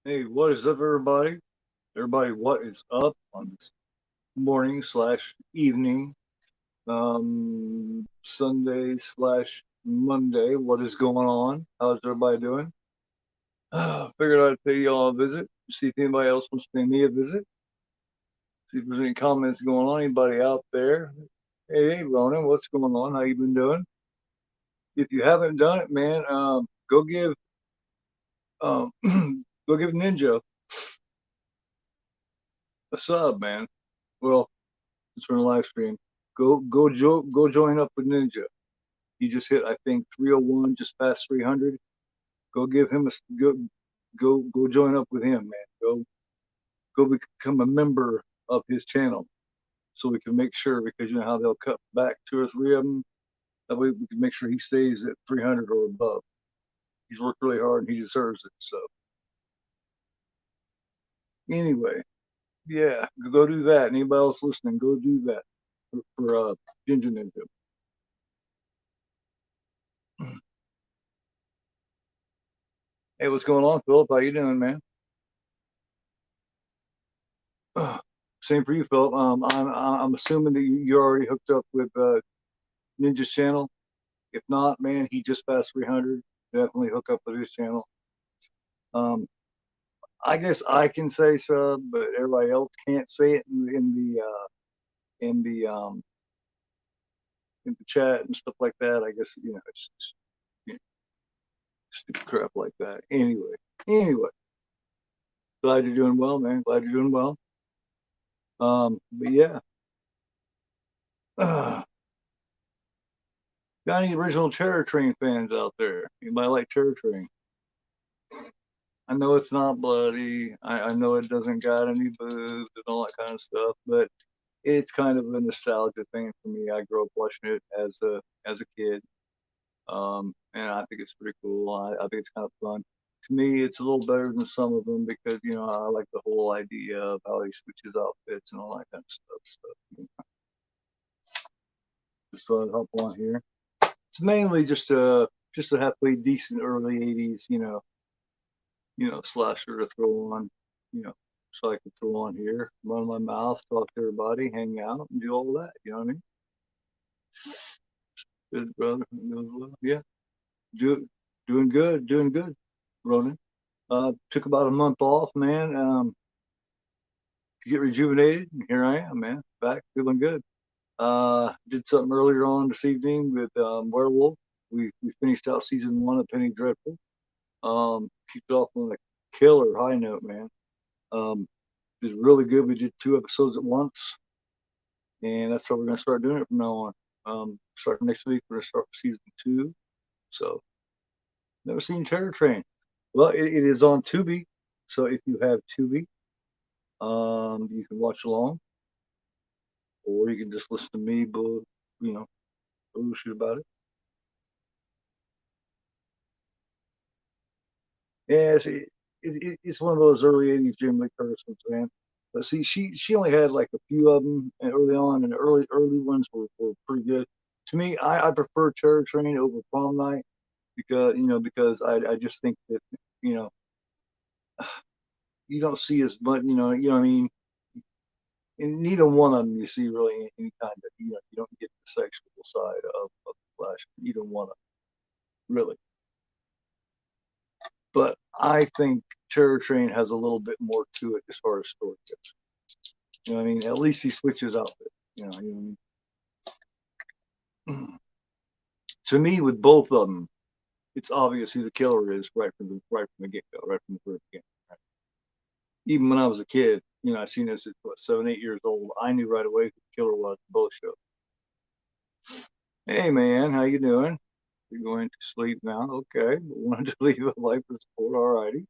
Hey, what is up, everybody? Everybody, what is up on this morning slash evening, Sunday slash Monday? What is going on? How's everybody doing? Figured I'd pay y'all a visit, see if anybody else wants to pay me a visit, see if there's any comments going on. Anybody out there? Hey, Ronan, what's going on? How you been doing? If you haven't done it, man, go give um, go give Ninja a sub, man. Well, it's from the live stream. Go join up with Ninja. He just hit, I think, 301, just past 300. Go give him a go join up with him, man. Go become a member of his channel so we can make sure, because you know how they'll cut back two or three of them. That way we can make sure he stays at 300 or above. He's worked really hard and he deserves it. So anyway, yeah, go do that. Anybody else listening, go do that for Ginger Ninja. Hey, what's going on, Philip? How you doing, man? Same for you, Philip. I'm assuming that you're already hooked up with Ninja's channel. If not, man, he just passed 300. Definitely hook up with his channel. Um, I guess I can say so, but everybody else can't say it in the in the chat and stuff like that. I guess it's just, you know, stupid crap like that. Anyway, glad you're doing well, man. Glad you're doing well. But yeah. Got any original Terror Train fans out there? Anybody like Terror Train? I know it's not bloody. I know it doesn't got any boobs and all that kind of stuff, but it's kind of a nostalgia thing for me. I grew up watching it as a kid, and I think it's pretty cool. I think it's kind of fun. To me, it's a little better than some of them because I like the whole idea of how he switches outfits and all that kind of stuff. Just thought I'd hop on here. It's mainly just a halfway decent early '80s, slasher to throw on, you know, so I can throw on here, run my mouth, talk to everybody, hang out, and do all that. You know what I mean? Good brother, well. Yeah, do, doing good, Ronan. Took about a month off, man. To get rejuvenated, and here I am, man, back feeling good. Did something earlier on this evening with Werewolf. We finished out season one of Penny Dreadful. Kicked off on a killer high note, man. Um, it was really good. We did two episodes at once, and that's how we're going to start doing it from now on. Starting next week, we're going to start season two. So, never seen Terror Train. Well, it is on Tubi. So if you have Tubi, you can watch along, or you can just listen to me, you know, bullshit about it. Yeah, it's one of those early '80s Jim Lee Curtis ones, man. But see, she only had like a few of them early on, and the early ones were pretty good. To me, I prefer Terror Train over Prom Night because I just think that you know you don't see as much, what I mean. In neither one of them you see really any kind of you don't get the sexual side of Flash. Either one of them, really. But I think Terror Train has a little bit more to it as far as story goes. You know what I mean? At least he switches outfit. You know what I mean? To me, with both of them, it's obvious who the killer is right from the get go, right from the first game. Right? Even when I was a kid, I seen this at what 7, 8 years old. I knew right away who the killer was. Both shows. Hey man, how you doing? You're going to sleep now? Okay, but wanted to leave a life for support. All righty.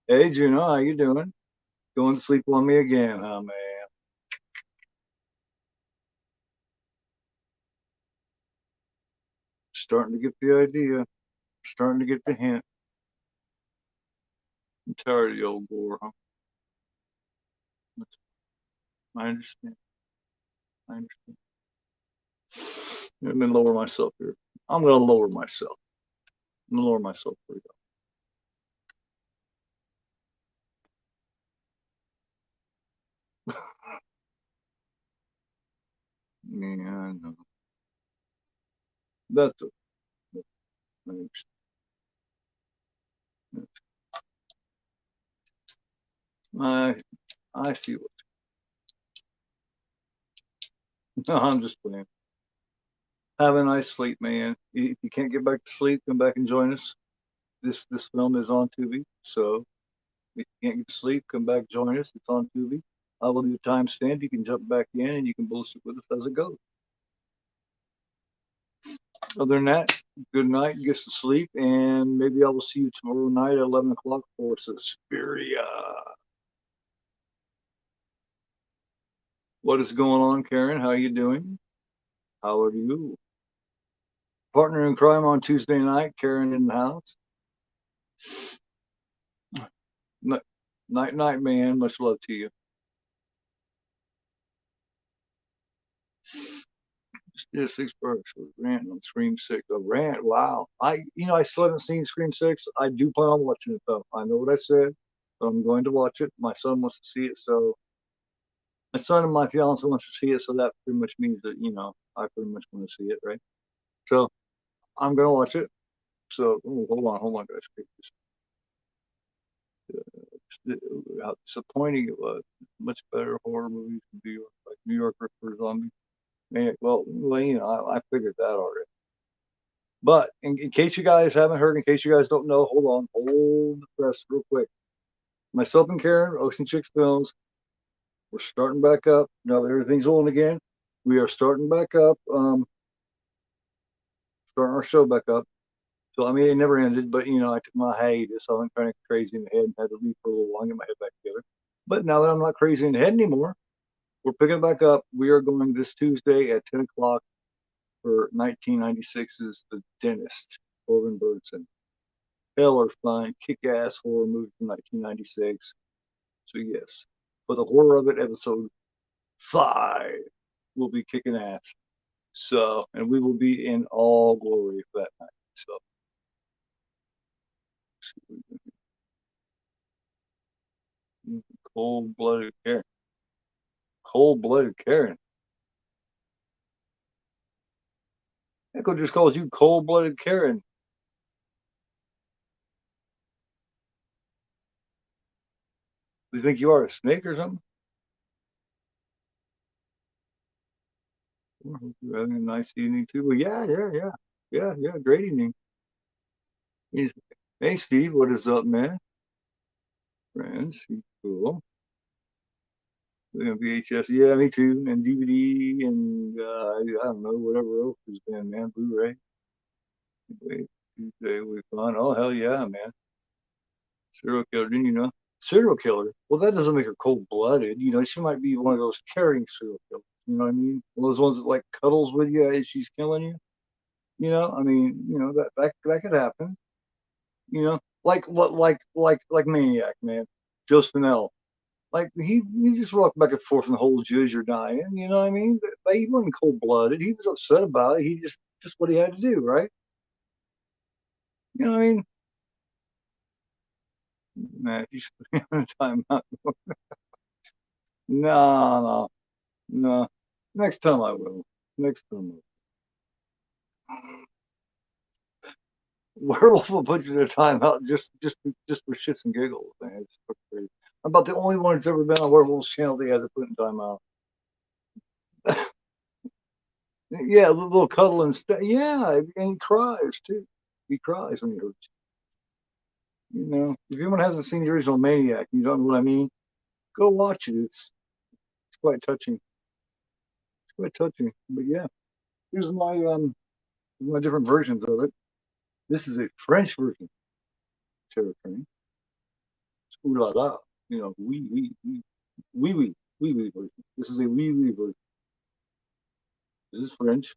Hey Juno, how you doing? Going to sleep on me again, huh, man? Starting to get the idea. Starting to get the hint. I'm tired of the old Gore, huh? I understand. I understand. Let me lower myself here. I'm gonna lower myself. I'm gonna lower myself. Here we go. Yeah, I know. That's I I see what. No, I'm just playing. Have a nice sleep, man. If you can't get back to sleep, come back and join us. This film is on Tubi, so if you can't get to sleep, come back, join us. It's on Tubi. I will do a timestamp. You can jump back in and you can bullshit with us as it goes. Other than that, good night, get to sleep, and maybe I will see you tomorrow night at 11 o'clock for Suspiria. What is going on, Karen? How are you doing? How are you? Partner in crime on Tuesday night, Karen in the house. Night, night, man. Much love to you. Yeah, 6 bucks. Rant on Scream 6. A rant. Wow. I still haven't seen Scream 6. I do plan on watching it though. I know what I said, so I'm going to watch it. My son wants to see it, so my son and my fiance wants to see it, so that pretty much means that I pretty much want to see it, right? So I'm gonna watch it. So hold on, guys. How disappointing it was. Much better horror movies in New York, like New York for Zombie. Man, I figured that already. But in case you guys haven't heard, in case you guys don't know, hold the press real quick. Myself and Karen, Ocean Chicks Films, we're starting back up now that everything's on again. We are starting back up, starting our show back up. So I mean, it never ended, but I took my hiatus. So I'm kind of crazy in the head and had to leave for a little while, get my head back together. But now that I'm not crazy in the head anymore, we're picking it back up. We are going this Tuesday at 10 o'clock for 1996's The Dentist, Corbin Burnson. Hell fun, kick-ass horror movie from 1996. So yes, for the horror of it, episode 5 will be kicking ass. So, and we will be in all glory for that night. So, cold-blooded Karen. Cold-blooded Karen. Echo just calls you cold-blooded Karen. You think you are a snake or something? Well, hope you're having a nice evening too. Well, yeah. Great evening. Hey, Steve, what is up, man? Friends, cool. VHS, yeah, me too, and DVD, and I don't know whatever else has been, man. Blu-ray. Wait, Tuesday we fun. Oh hell yeah, man! Serial killer, didn't you know? Serial killer. Well, that doesn't make her cold-blooded. She might be one of those caring serial killers. You know what I mean? One of those ones that like cuddles with you as she's killing you. I mean, that could happen. Like Maniac, man. Joe Spinell. Like he just walked back and forth and holds you as you're dying. You know what I mean? But he wasn't cold blooded. He was upset about it. He just what he had to do, right? You know what I mean? Nah, you should put me on a timeout. No, no. Next time I will. Next time. Werewolf will put you in a timeout just for shits and giggles, man. It's so crazy. I'm about the only one that's ever been on Werewolf's channel that he has to put in timeout. Yeah, a little cuddle and stuff. Yeah, and he cries too. He cries when he hurts you. If anyone hasn't seen the original Maniac, you don't know what I mean. Go watch it. It's quite touching. It's quite touching. But yeah, here's my different versions of it. This is a French version. Terror Train. Ooh la la. Oui version. This is a oui version. This is French.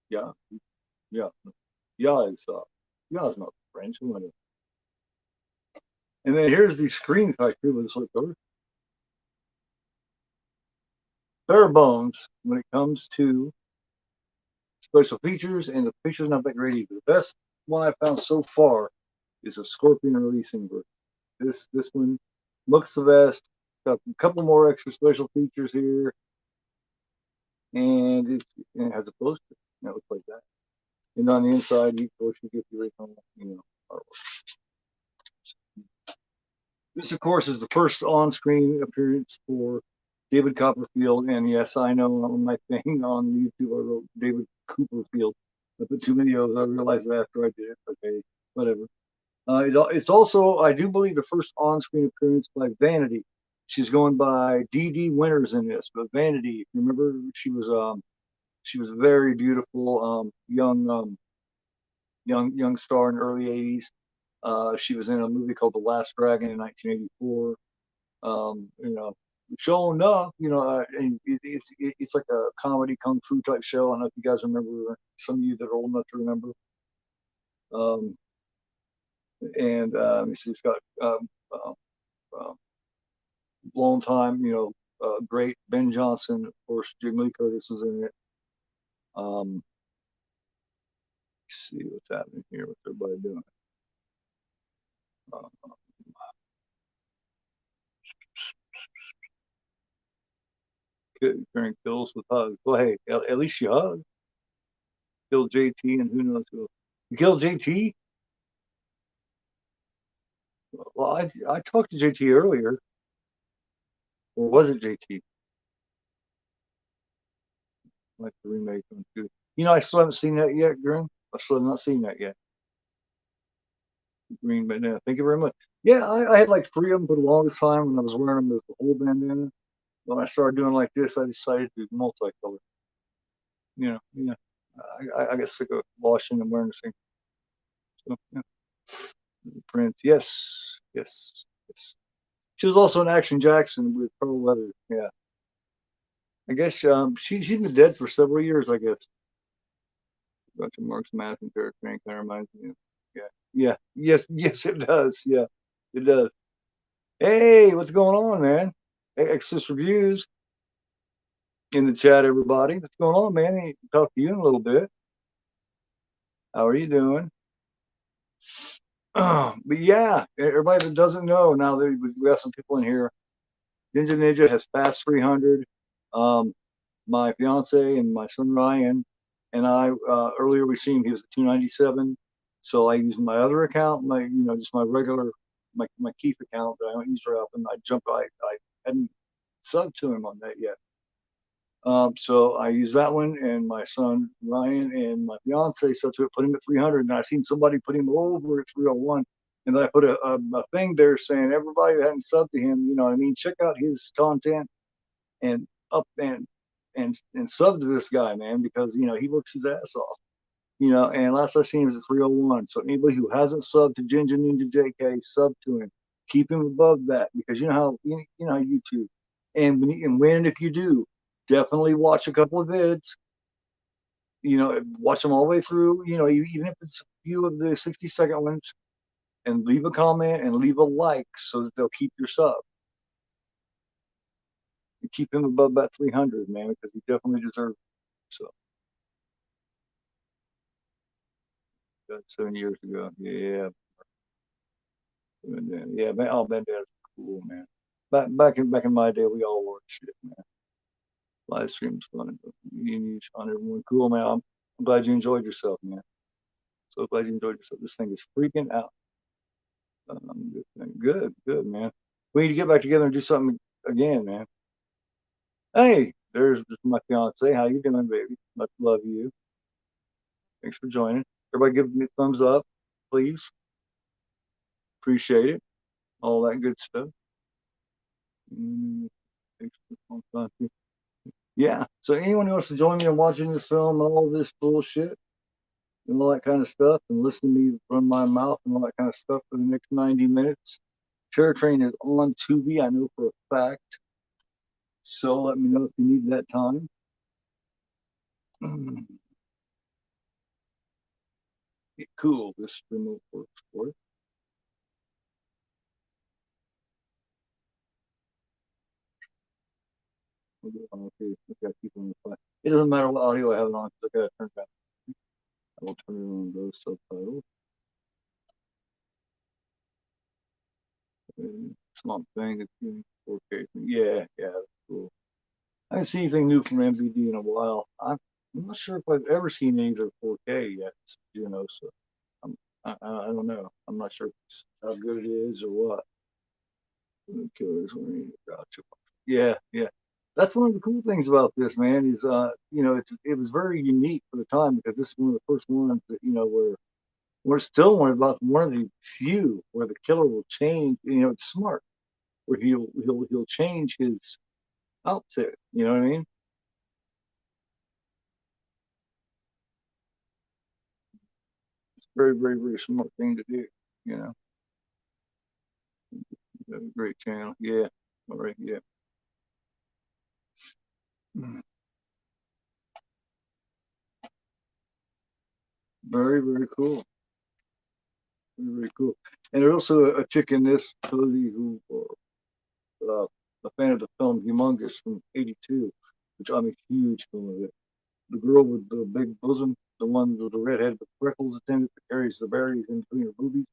Yeah, yeah, yeah is not French. And then here's the Screen Factory with the slipcover. Bare bones when it comes to special features, and the picture's not that great either. The best one I found so far is a Scorpion releasing version. This one looks the best. Got a couple more extra special features here. and it has a poster that looks like that. And on the inside, of course, you get the original, artwork. This, of course, is the first on-screen appearance for David Copperfield. And yes, I know on my thing on YouTube, I wrote David Copperfield. I put too many of those. I realized that after I did it. Okay, whatever. It's also, I do believe, the first on-screen appearance by Vanity. She's going by Dee Winters in this, but Vanity, remember, she was very beautiful, young star in the early '80s. She was in a movie called The Last Dragon in 1984. Show enough, and it's like a comedy kung fu type show. I don't know if you guys remember. Some of you that are old enough to remember. Um, and she's got uh, long time, great Ben Johnson, of course. Jamie Lee Curtis is in it. Um, let's see what's happening here. What's everybody doing? Uh, During kills with hugs. Well, hey, at least you hug. Killed JT, and who knows who. You killed JT? Well, I talked to JT earlier, or was it JT? Like the remake one too. I still haven't seen that yet, Grim. I still have not seen that yet. Green bandana. Thank you very much. Yeah, I had like three of them for the longest time when I was wearing them as the whole bandana. When I started doing like this, I decided to do multicolor. Yeah. I got sick of washing and wearing the same. So, yeah. Prince, yes. She was also in Action Jackson with Pearl Leather. Yeah, I guess she's been dead for several years. I guess. Bunch of Mark's Math and Derek Frank kind of reminds me of. Yeah. Yes, it does. Yeah, it does. Hey, what's going on, man? Exodus Reviews in the chat, everybody. What's going on, man? I need to talk to you in a little bit. How are you doing? But yeah, everybody that doesn't know, now that we have some people in here. Ninja has passed 300. Um, my fiance and my son Ryan and I, earlier we seen he was at 297. So I used my other account, just my regular, my Keith account that I don't use very often. I hadn't subbed to him on that yet. So I used that one, and my son Ryan and my fiance said to it, put him at 300. And I seen somebody put him over at 301, and I put a thing there saying everybody that hadn't subbed to him, what I mean, check out his content and up and sub to this guy, man, because he works his ass off. And last I seen was at 301. So anybody who hasn't subbed to Ginger Ninja JK, sub to him. Keep him above that, because you know how YouTube. And if you do, definitely watch a couple of vids. Watch them all the way through. Even if it's a few of the 60-second ones, and leave a comment and leave a like so that they'll keep your sub. You keep him above that 300, man, because he definitely deserves it. So. That's 7 years ago. Yeah. Yeah, man. Oh, man, that's cool, man. Back in my day, we all wore shit, man. Live streams fun. You on everyone. Cool, man. I'm glad you enjoyed yourself, man. So glad you enjoyed yourself. This thing is freaking out. Good, man. We need to get back together and do something again, man. Hey, there's my fiance. How you doing, baby? Much love you. Thanks for joining. Everybody give me a thumbs up, please. Appreciate it. All that good stuff. Yeah. So anyone who wants to join me in watching this film and all this bullshit and all that kind of stuff and listen to me run my mouth and all that kind of stuff for the next 90 minutes, Terror Train is on Tubi, I know for a fact. So let me know if you need that time. Cool. This remote works for it. Okay, keep on the fly. It doesn't matter what audio I have it on because I got to turn it down. I will turn it on those subtitles. Swamp Thing is 4K. Yeah, that's cool. I haven't seen anything new from MVD in a while. I'm not sure if I've ever seen any of their 4K yet. So I don't know. I'm not sure how good it is or what. Killers, gotcha. Yeah, yeah. That's one of the cool things about this, man. Is it was very unique for the time because this is one of the first ones that where we're still one of the few where the killer will change. It's smart where he'll change his outfit. You know what I mean? It's very, very, very smart thing to do. You know, great channel. Yeah. All right. Yeah. Very, very cool. Very, very cool. And there's also a chick in this, Cozy, who a fan of the film Humongous from '82, which I'm a huge fan of it. The girl with the big bosom, the one with the redhead with freckles attendant that carries the berries in between her boobies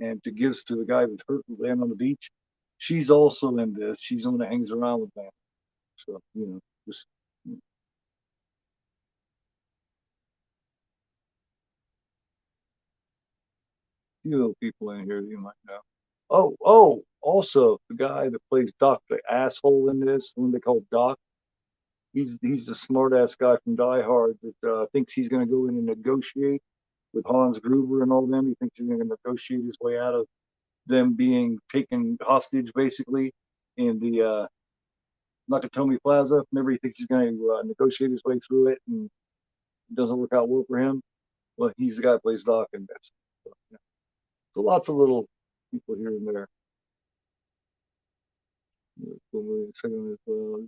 and to gives to the guy with hurt who land on the beach. She's also in this. She's the one that hangs around with them. So, just a few little people in here that you might know. Also the guy that plays Doc, the asshole in this, the one they call Doc. He's the smart ass guy from Die Hard that thinks he's going to go in and negotiate with Hans Gruber and all them. He thinks he's going to negotiate his way out of them being taken hostage, basically, in the Nakatomi Plaza. Remember, he thinks he's going to negotiate his way through it, and it doesn't work out well for him. Well, he's the guy that plays Doc in this. So, yeah. So lots of little people here and there. Second as well.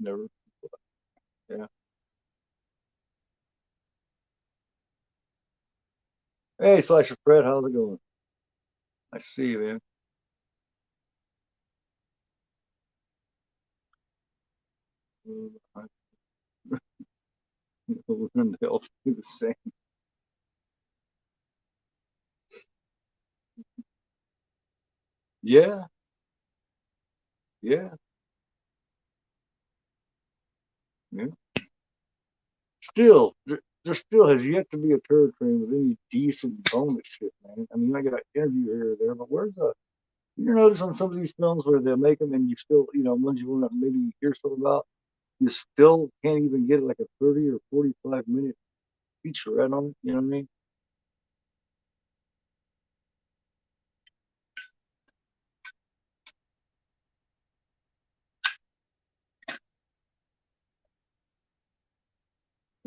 Never. Yeah. Hey, Slasher Fred, how's it going? I see you, man. I learned they all do the same. Yeah, yeah, yeah. There still has yet to be a terror train with any decent bonus shit, man. I mean, I got an interview here or there, but where's the? You notice on some of these films where they make them and you still, ones you want to maybe hear something about, you still can't even get like a 30 or 45 minute featurette on it. You know what I mean?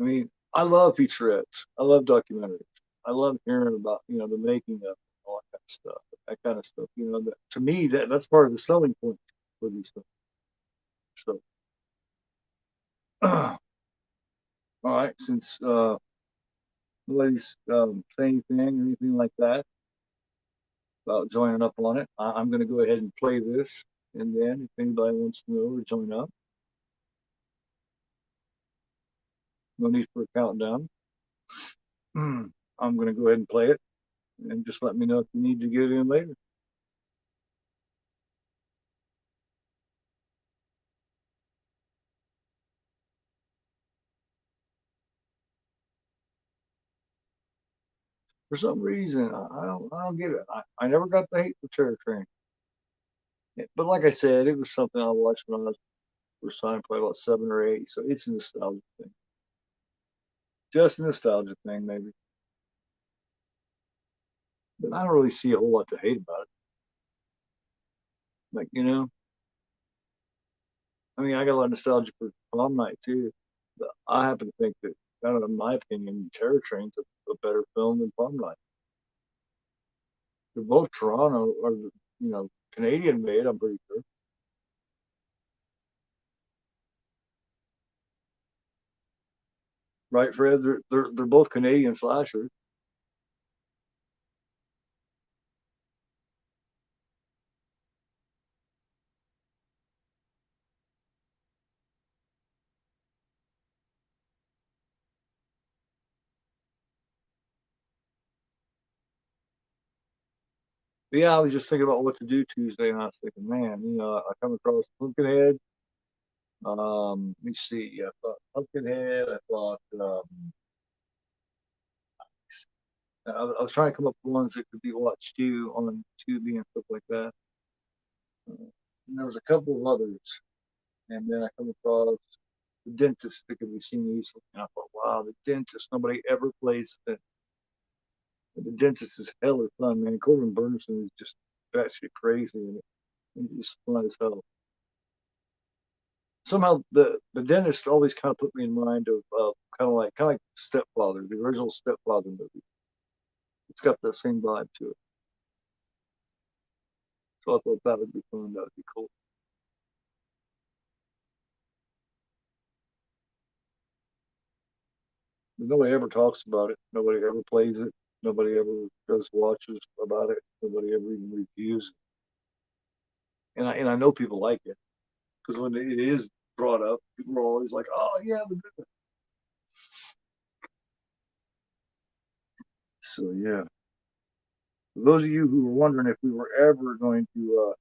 I mean, I love featurettes. I love documentaries. I love hearing about, the making of all that kind of stuff. That kind of stuff. To me, that's part of the selling point for these films. So, all right, since nobody's saying anything or anything like that about joining up on it, I'm going to go ahead and play this. And then, if anybody wants to know or join up, no need for a countdown. I'm going to go ahead and play it, and just let me know if you need to get in later. For some reason, I don't get it. I never got the hate for Terror Train, but like I said, it was something I watched when I was first time, probably about 7 or 8. So it's a nostalgia thing, just a nostalgia thing, maybe. But I don't really see a whole lot to hate about it. Like I mean, I got a lot of nostalgia for Prom Night too. But I happen to think that, I don't know, in my opinion, Terror Train's a better film than Prom Night. They're both Toronto or Canadian made. I'm pretty sure. Right, Fred? They're both Canadian slashers. But yeah, I was just thinking about what to do Tuesday, and I was thinking, man, I come across Pumpkinhead. Let me see. I thought Pumpkinhead. I thought I was trying to come up with ones that could be watched too on Tubi and stuff like that. And there was a couple of others, and then I come across the dentist that could be seen easily. And I thought, wow, the dentist. Nobody ever plays the. The dentist is hella fun, man. Corbin Burnson is just batshit crazy, and it's fun as hell. Somehow the dentist always kind of put me in mind of kind of like Stepfather, the original Stepfather movie. It's got that same vibe to it. So I thought that would be fun. That would be cool. But nobody ever talks about it. Nobody ever plays it. Nobody ever does watches about it. Nobody ever even reviews it. And I know people like it because when it is brought up, people are always like, "Oh yeah." So yeah. For those of you who were wondering if we were ever going to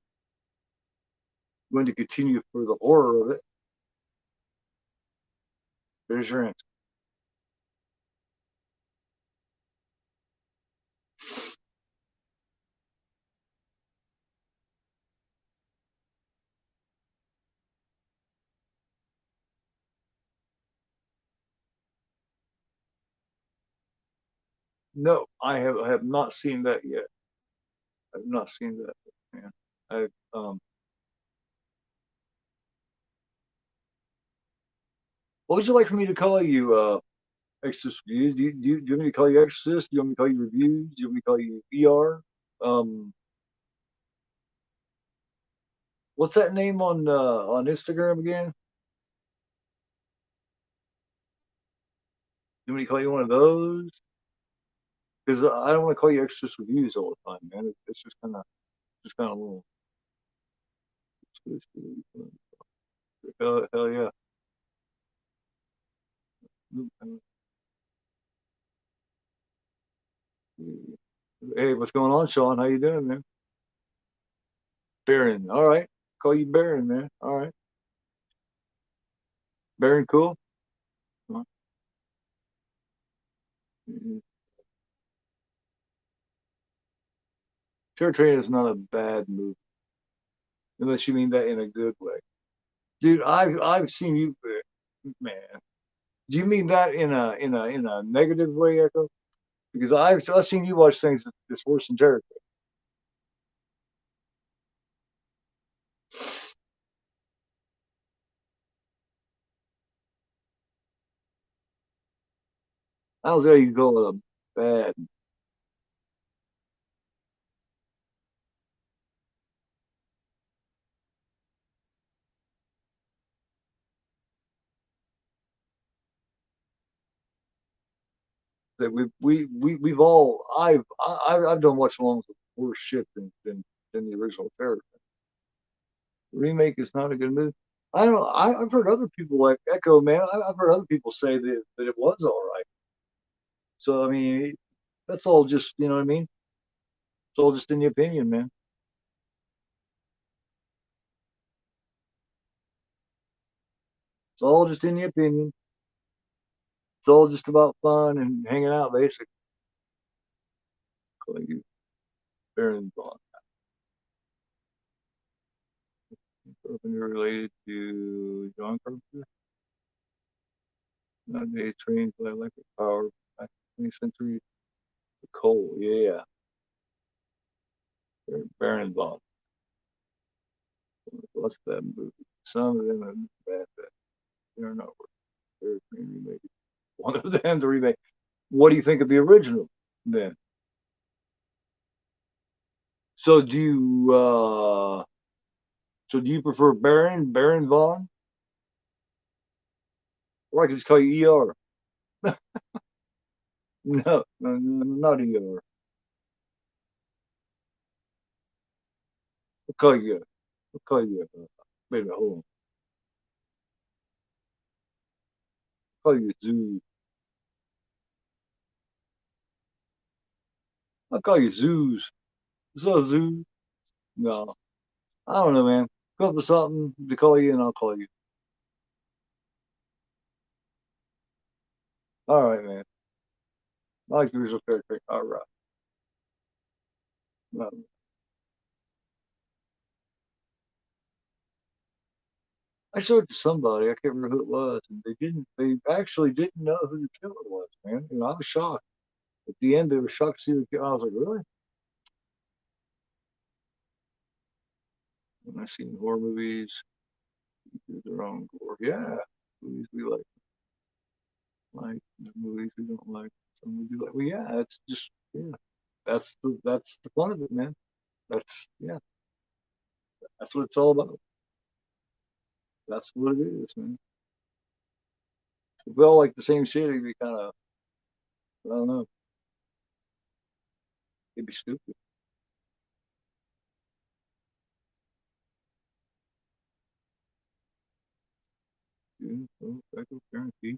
continue for the horror of it, there's your answer. No, I have not seen that yet. I've not seen that, man. I what would you like for me to call you? Exorcist reviews? Do you want me to call you Exorcist? Do you want me to call you reviews? Do you want me to call you ER? Um, what's that name on Instagram again? Do you want me to call you one of those? Because I don't want to call you Exorcist reviews all the time, man. It's just kind of a little. Hell yeah. Hey, what's going on, Sean? How you doing, man? Baron. All right. Call you Baron, man. All right. Baron, cool. Terror Train is not a bad movie, unless you mean that in a good way. Dude, I've seen you, man. Do you mean that in a negative way, Echo? Because I've seen you watch things that's worse than Terror Train. How's there you go with a bad? That we've all I've done watch alongs with worse shit than the original Terror. Remake is not a good movie. I don't know. I've heard other people like Echo, man. I've heard other people say that it was all right. So I mean, that's all just you know what I mean. It's all just in the opinion, man. It's all just in the opinion. It's all just about fun and hanging out, basically. Call you Baron Vaughn. Carpenter related to John Carpenter. Not a trained by electric power. Back 20th century. Coal, yeah. Baron Vaughn. What's that movie? Some of them are bad, but they're not worth. They're remake. One of them, the remake. What do you think of the original then? So do you prefer Baron Vaughn? Or I could just call you ER. No, not ER. I'll call you I'll call you wait a minute, hold on. I'll call you Zeus. I'll call you Zeus. So zoo. No, I don't know, man. Come up with something to call you, and I'll call you. All right, man. I like the visual character. All right. I showed it to somebody. I can't remember who it was, and they didn't. They actually didn't know who the killer was, man. I was shocked. At the end, they were shocked to see the killer. I was like, really? And I've seen horror movies, do their own gore. Yeah, movies we like movies we don't like. Some we do like. Well, yeah, it's just yeah. That's the fun of it, man. That's yeah. That's what it's all about. That's what it is, man. If we all like the same shit, it'd be kind of I don't know. It'd be stupid. Yeah, well, I can guarantee.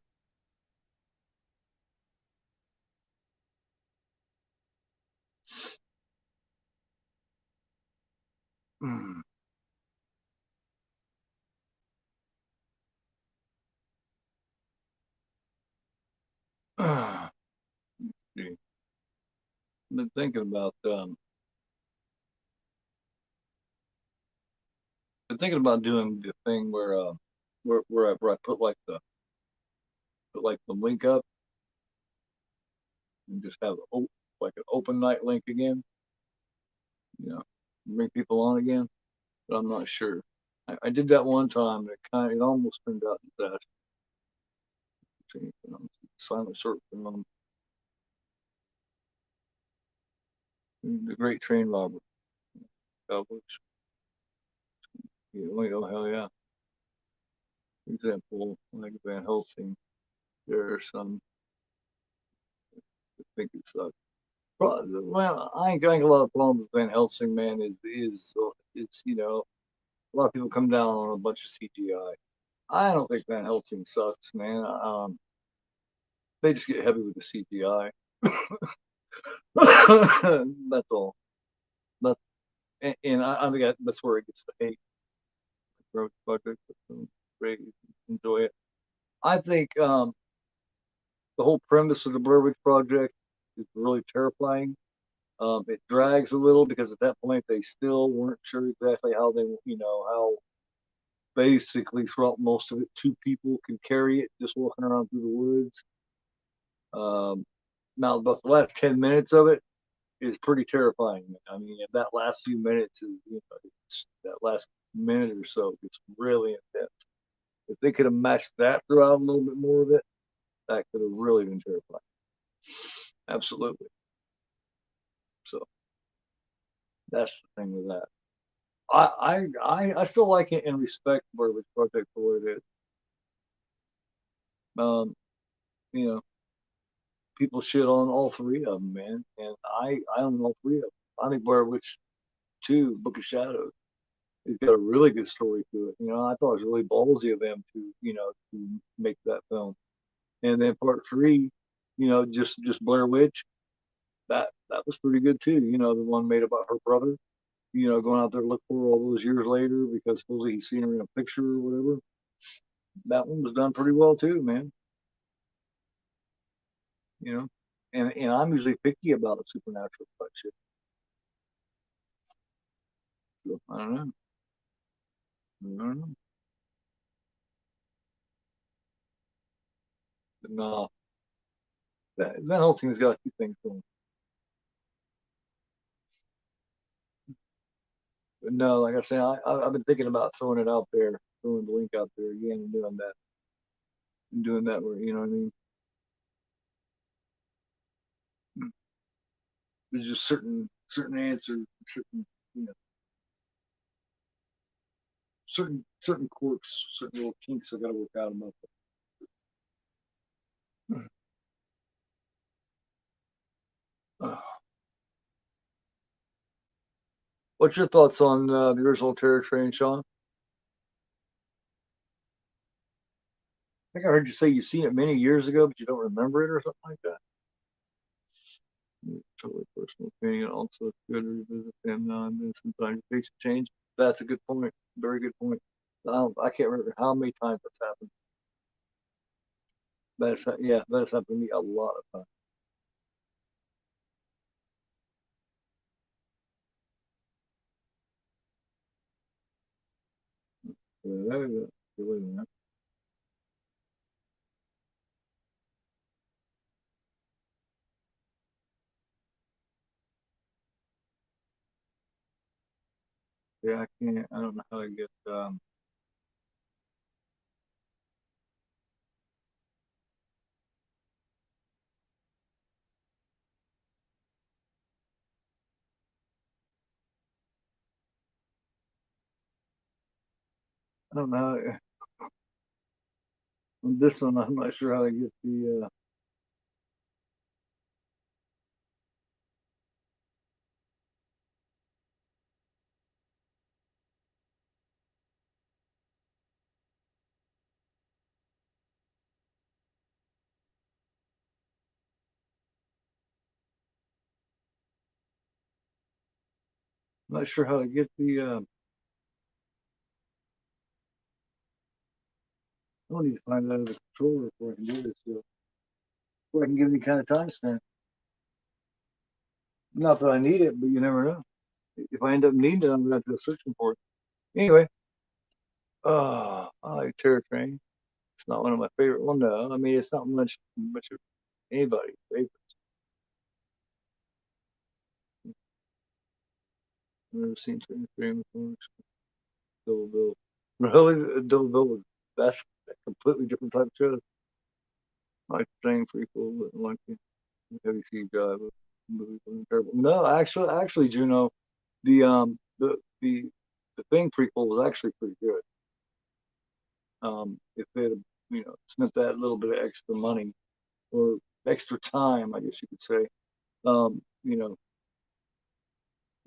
I've been thinking about doing the thing where I put like the link up and just have like an open night link again, you know, bring people on again. But I'm not sure. I did that one time. And it almost turned out disaster. Silent short film, The Great Train Robbery. Cowboys. Yeah, oh hell yeah. Example like Van Helsing. There are some I think it sucks. Well, I think a lot of problems with Van Helsing, man, is it's a lot of people come down on a bunch of CGI. I don't think Van Helsing sucks, man. They just get heavy with the CGI. That's all. That and I think that's where it gets the hate. Road project, great, enjoy it. I think the whole premise of the Blair Witch Project is really terrifying. It drags a little because at that point they still weren't sure exactly how how basically throughout most of it, two people could carry it just walking around through the woods. Um, Now, about the last 10 minutes of it is pretty terrifying. I mean, that last few minutes that last minute or so gets really intense. If they could have matched that throughout a little bit more of it, that could have really been terrifying. Absolutely. So that's the thing with that. I still like it and respect Blair Witch Project for what it is. Um, you know, people shit on all three of them, man, and I own all three of them. I think Blair Witch Two, Book of Shadows, it's got a really good story to it. I thought it was really ballsy of them to make that film. And then part three, just Blair Witch, that was pretty good too. The one made about her brother, going out there to look for her all those years later because supposedly he's seen her in a picture or whatever. That one was done pretty well too, man. You know, and I'm usually picky about a supernatural type shit. So, I don't know. I don't know. But no, that whole thing's got a few things going. But no, like I said, I've been thinking about throwing it out there, throwing the link out there again, and doing that where you know what I mean. There's just certain answers, you know, certain quirks, certain little kinks I got to work out about that. What's your thoughts on the original Terror Train, Sean? I think I heard you say you seen it many years ago, but you don't remember it or something like that. Totally personal opinion. Also, it's good to revisit them now and then. Sometimes it takes a change. That's a good point. Very good point. I can't remember how many times that's happened. Yeah, that's happened to me a lot of times. Yeah, I can't. I don't know how to get. I don't know. On this one, I'm not sure how to get the. I'm not sure how to get the. I need to find out of the controller before I can do this. So, before I can give any kind of timestamp. Not that I need it, but you never know. If I end up needing it, I'm gonna have to go searching for it. Anyway, I like Terror Train. It's not one of my favorite. Well, no, I mean it's not much of anybody's favorite. I've never seen Terror Train before. Double Bill. Really, Double Bill was that's a completely different type of show. Like Train prequel, like heavy CGI, but movies were terrible. No, actually, Juno, the the thing prequel was actually pretty good. If they had, spent that little bit of extra money or extra time, I guess you could say, you know,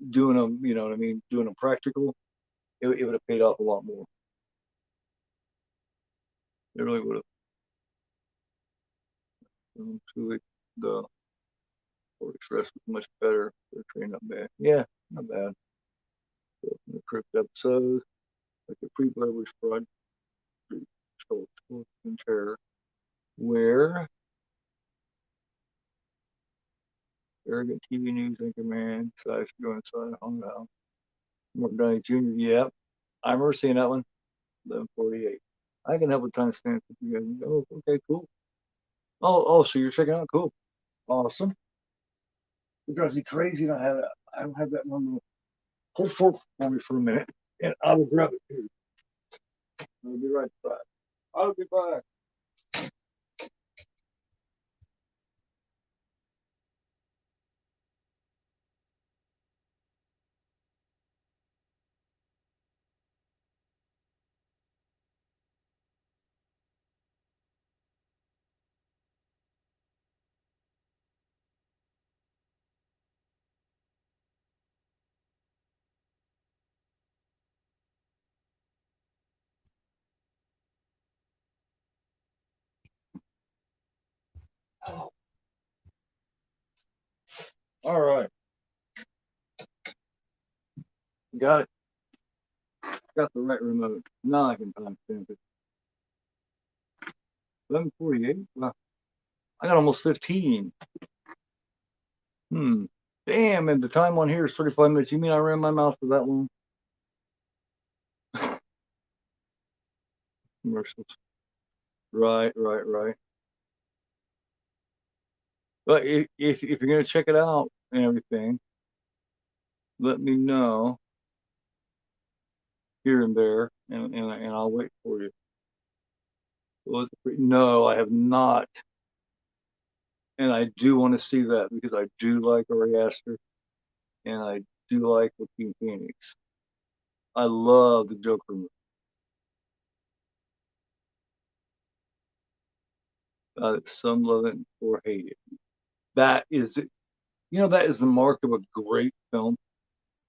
doing them, you know what I mean, doing them practical, it would have paid off a lot more. It really would have. Truly, the Ford Express was much better. The train not bad. Yeah, not bad. So, the crypt episodes, like the pre-published fraud, and terror, where arrogant TV news anchor man decides to go inside a hangout. Mark Downey Jr. Yep, I remember seeing that one. 11:48. I can help with timestamps if you guys. Oh, okay, cool. So you're checking out. Cool, awesome. It drives me crazy. I don't have that one. Hold for me for a minute, and I will grab it too. I'll be right back. I'll be back. Oh, all right, got it. Got the right remote. Now I can timestamp it. 11:48. Wow. I got almost 15. Hmm. Damn, and the time on here is 35 minutes. You mean I ran my mouth for that long? Commercials. Right. But if you're gonna check it out and everything, let me know here and there, and I'll wait for you. No, I have not, and I do want to see that because I do like Ari Aster and I do like Joaquin Phoenix. I love the Joker movie. Some love it or hate it. That is, that is the mark of a great film.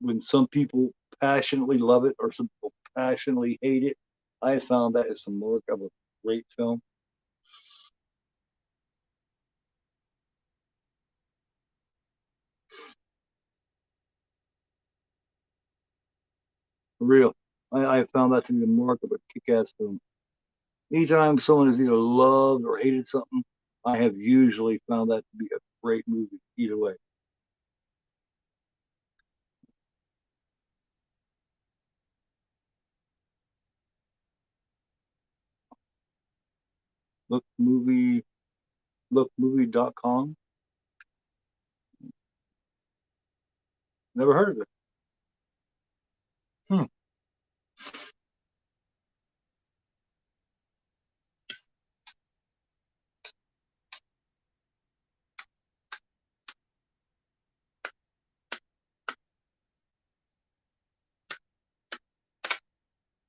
When some people passionately love it or some people passionately hate it, I found that is the mark of a great film. For real. I found that to be the mark of a kick-ass film. Anytime someone has either loved or hated something, I have usually found that to be a great movie either way. Look movie, lookmovie.com. Never heard of it. Hmm.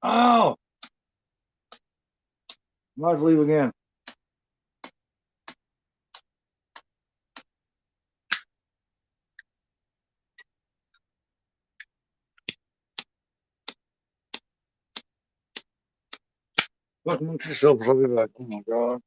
Oh, might leave again. Look amongst yourselves. I'll be back. Oh my god.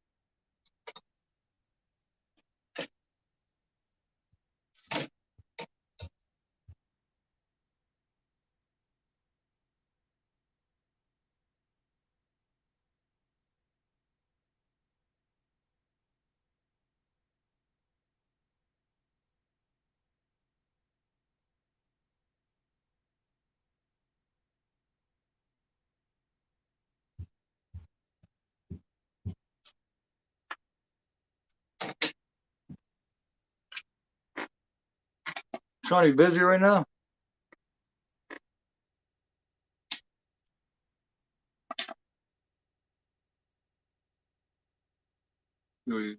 Shawnee, busy right now? I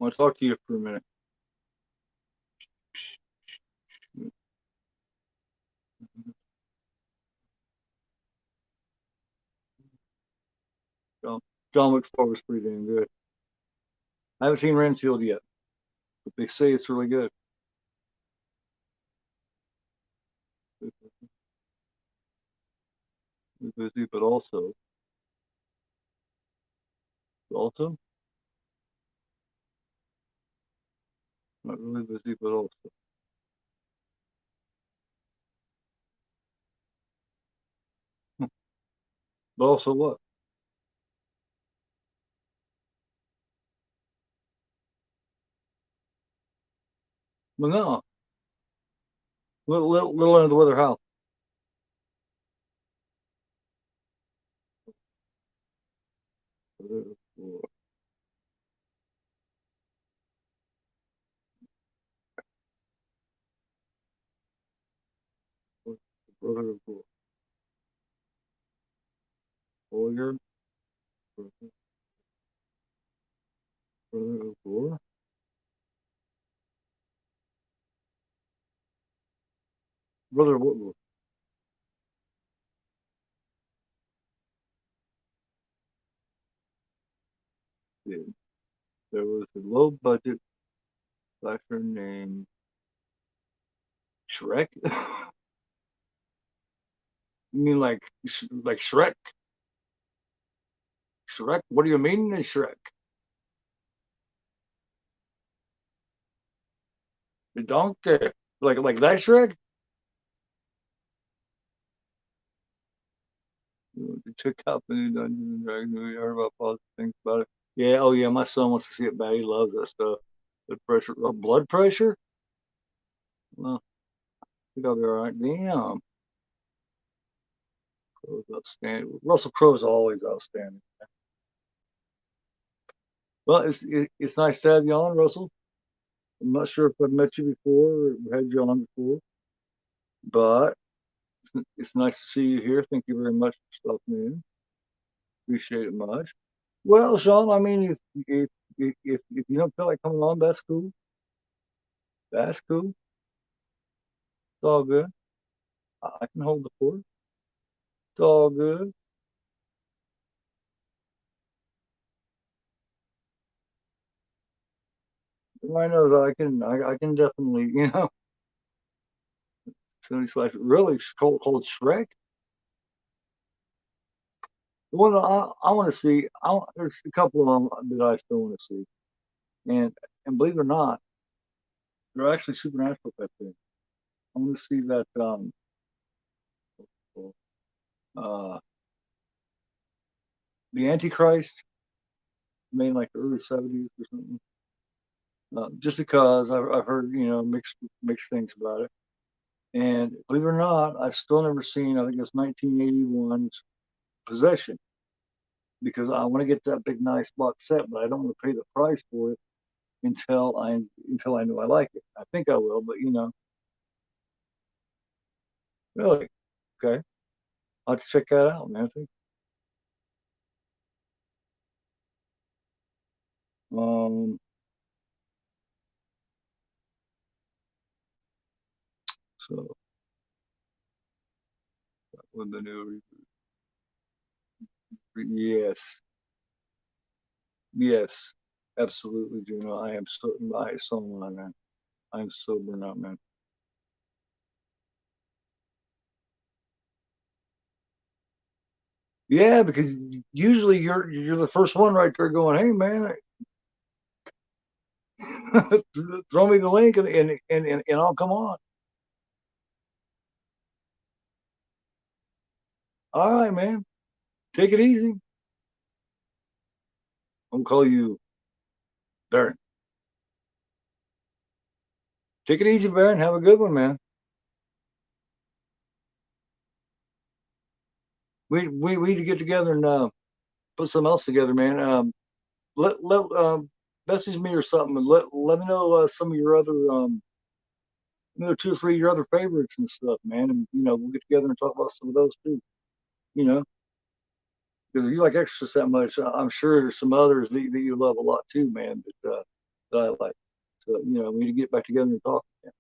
want to talk to you for a minute. John, John Wick 4 was pretty damn good. I haven't seen Renfield yet, but they say it's really good. Busy, but also not really busy, but also. But also what? Well, no, little under the weather. How? Brother of Gore. Warrior. Brother of Gore. Brother of what? Yeah. There was a low budget slasher named Shrek. You mean like Shrek? Shrek? What do you mean, Shrek? The donkey? Like that Shrek? They took out the new Dungeons and Dragons movie. I heard about positive things about it. Yeah, oh yeah, my son wants to see it bad. He loves that stuff. Blood pressure. Oh, blood pressure? Well, I think I'll be all right. Damn. Crowe's outstanding. Russell Crowe's always outstanding. Well, it's nice to have you on, Russell. I'm not sure if I've met you before or had you on before, but it's nice to see you here. Thank you very much for stopping in. Appreciate it much. Well, Sean, I mean, if you don't feel like coming on, that's cool. That's cool. It's all good. I can hold the fort. It's all good. I know that I can definitely, somebody slash really cold Shrek. The one I want to see, there's a couple of them that I still want to see, and believe it or not, they're actually supernatural type things. I want to see that uh the Antichrist, made in like the early '70s or something. Just because I've heard mixed things about it, and believe it or not, I've still never seen. I think it's 1981's Possession, because I want to get that big nice box set, but I don't want to pay the price for it until I know I like it. I think I will, but really, okay, I'll have to check that out, man. Um, so with the new, yes, yes, absolutely, Juno. I am so man. I'm so burnt out, man. Yeah, because usually you're the first one right there going, "Hey, man, throw me the link and I'll come on." All right, man, take it easy. I'll call you Baron. Take it easy, Baron. Have a good one, man. We need to get together and put something else together, man. Let message me or something and let me know some of your other two or three of your other favorites and stuff, man. And we'll get together and talk about some of those too. You know, because if you like Exorcist that much, I'm sure there's some others that you love a lot too, man. That I like. So we need to get back together and talk again.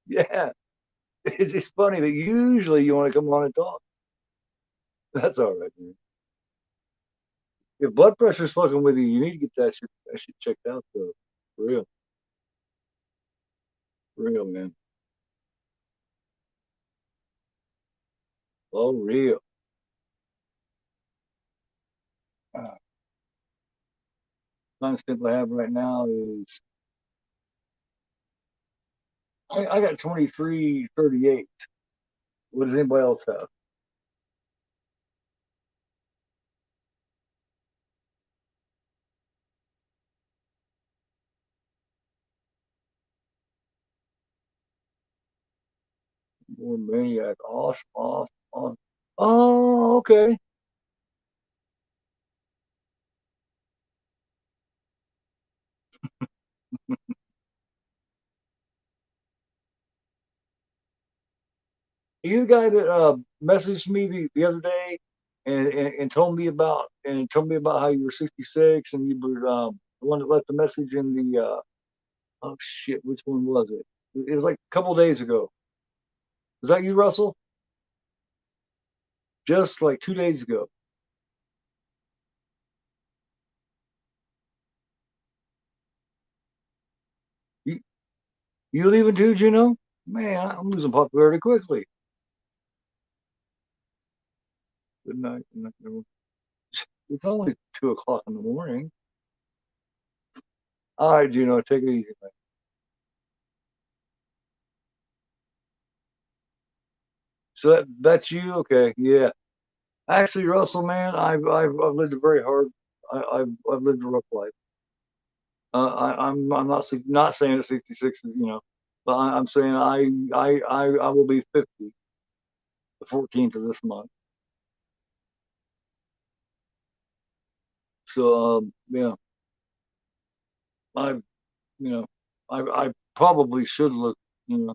Yeah, it's funny that usually you want to come on and talk. That's all right, man. If blood pressure's fucking with you, you need to get that shit checked out though. For real, for real, man. Oh, real. Uh, Timestamp I have right now is I got 23:38. What does anybody else have? More maniac. Awesome, awesome, awesome. Oh, okay. You the guy that messaged me the other day and told me about how you were 66 and you were the one that left the message in the oh shit, which one was it? It was like a couple of days ago. Was that you, Russell? Just like 2 days ago. You, you leaving too, Juno? Man, I'm losing popularity quickly. Good night. Good night, everyone. It's only 2 o'clock in the morning. All right, Juno, take it easy, man. So that's you, okay? Yeah. Actually, Russell, man, I've lived a very hard. I've lived a rough life. I'm not saying at 66, but I'm saying I will be 50 the 14th of this month. So yeah, I you know I probably should look. You know,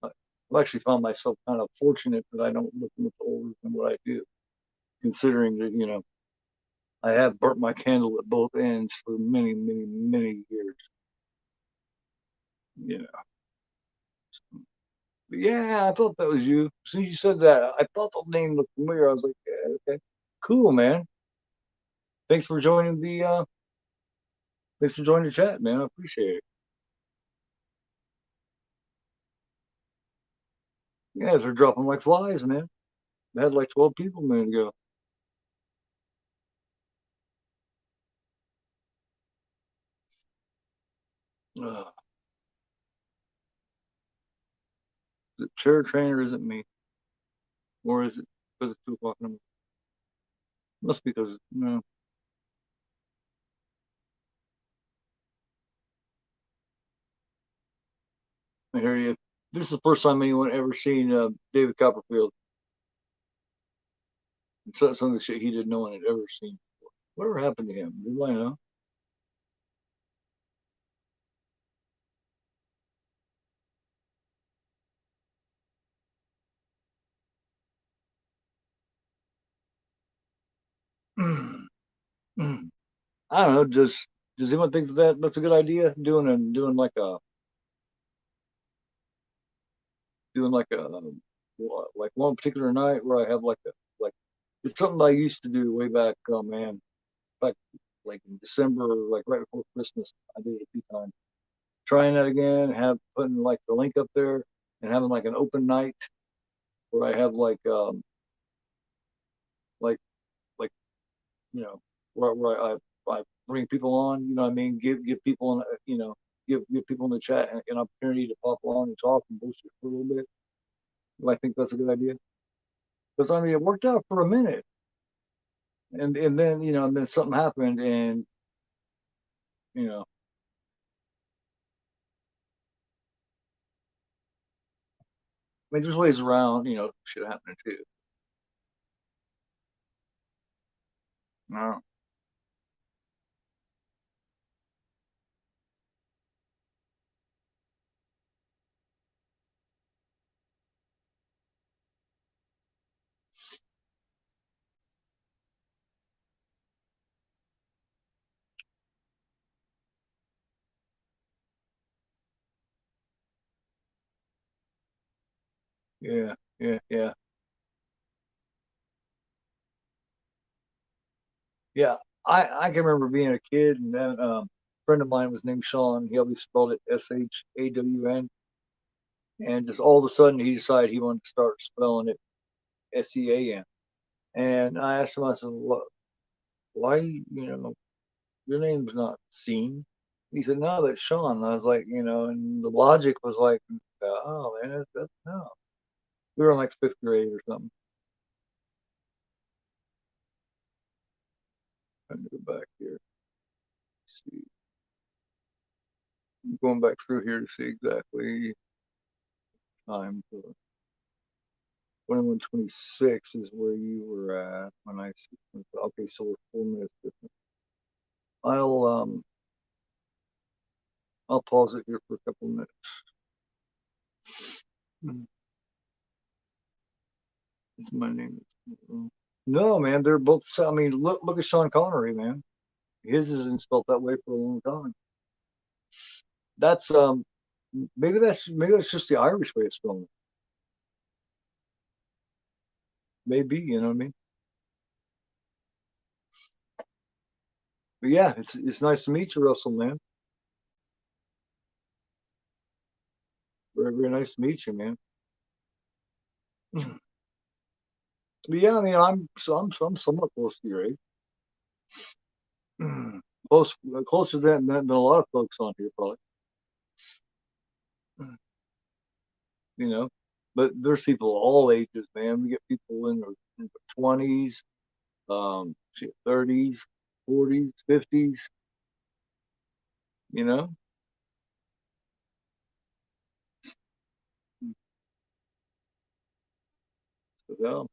I've actually found myself kind of fortunate that I don't look much older than what I do, considering that I have burnt my candle at both ends for many, many, many years. You know. But yeah, I thought that was you. As soon as you said that, I thought the name looked familiar. I was like, yeah, okay, cool, man. Thanks for joining the thanks for joining the chat, man. I appreciate it. Yeah, they're dropping like flies, man. They had like 12 people a minute ago. Uh, the chair trainer isn't me, or is it because it's 2 o'clock in the morning? Must be because no. I hear you. This is the first time anyone ever seen David Copperfield. It's some of the shit he did no one had ever seen before. Whatever happened to him? Anybody know? I don't know. Just does anyone think that that's a good idea? Doing like one particular night where I have like it's something I used to do way back. Oh man, back like in December, like right before Christmas. I did it a few times. Trying that again, have putting like the link up there and having like an open night where I have like like where I bring people on. You know what I mean? Give people give people in the chat an opportunity to pop on and talk and bullshit for a little bit. I think that's a good idea because I mean it worked out for a minute, and then and then something happened, and you know I mean there's ways around shit happening too. No. Yeah, yeah, yeah, yeah. I can remember being a kid, and then a friend of mine was named Sean. He always spelled it Shawn, and just all of a sudden he decided he wanted to start spelling it Sean. And I asked him, I said, "What? Why? Your name's not Scene." He said, "No, that's Sean." And I was like, and the logic was like, "Oh man, that's no." We were in like fifth grade or something. Let me go back here. See, I'm going back through here to see exactly time. 21:26 is where you were at when I. Okay, so we're 4 minutes different. I'll um I'll pause it here for a couple of minutes. It's my name. No, man, they're both. I mean, look at Sean Connery, man. His isn't spelled that way for a long time. That's maybe that's just the Irish way of spelling it. Maybe you know what I mean. But yeah, it's nice to meet you, Russell, man. Very very nice to meet you, man. But yeah, I mean, I'm somewhat close to your age. Close closer than a lot of folks on here, probably. You know, but there's people of all ages, man. We get people in their 20s, 30s, 40s, 50s. You know, so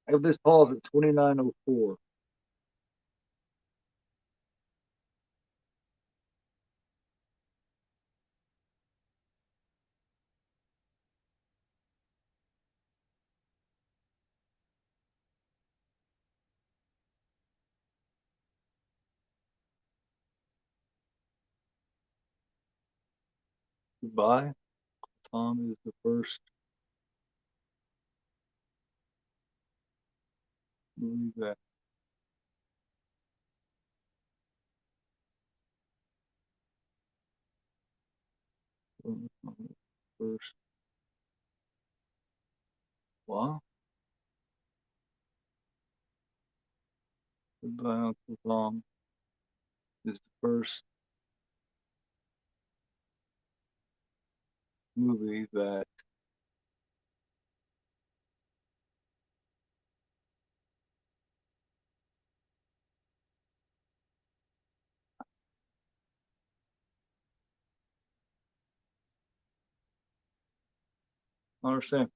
I have this pause at 29:04. Goodbye. Tom is the first. Movie that first. Wow. Goodbye, Uncle Tom is first movie that I understand.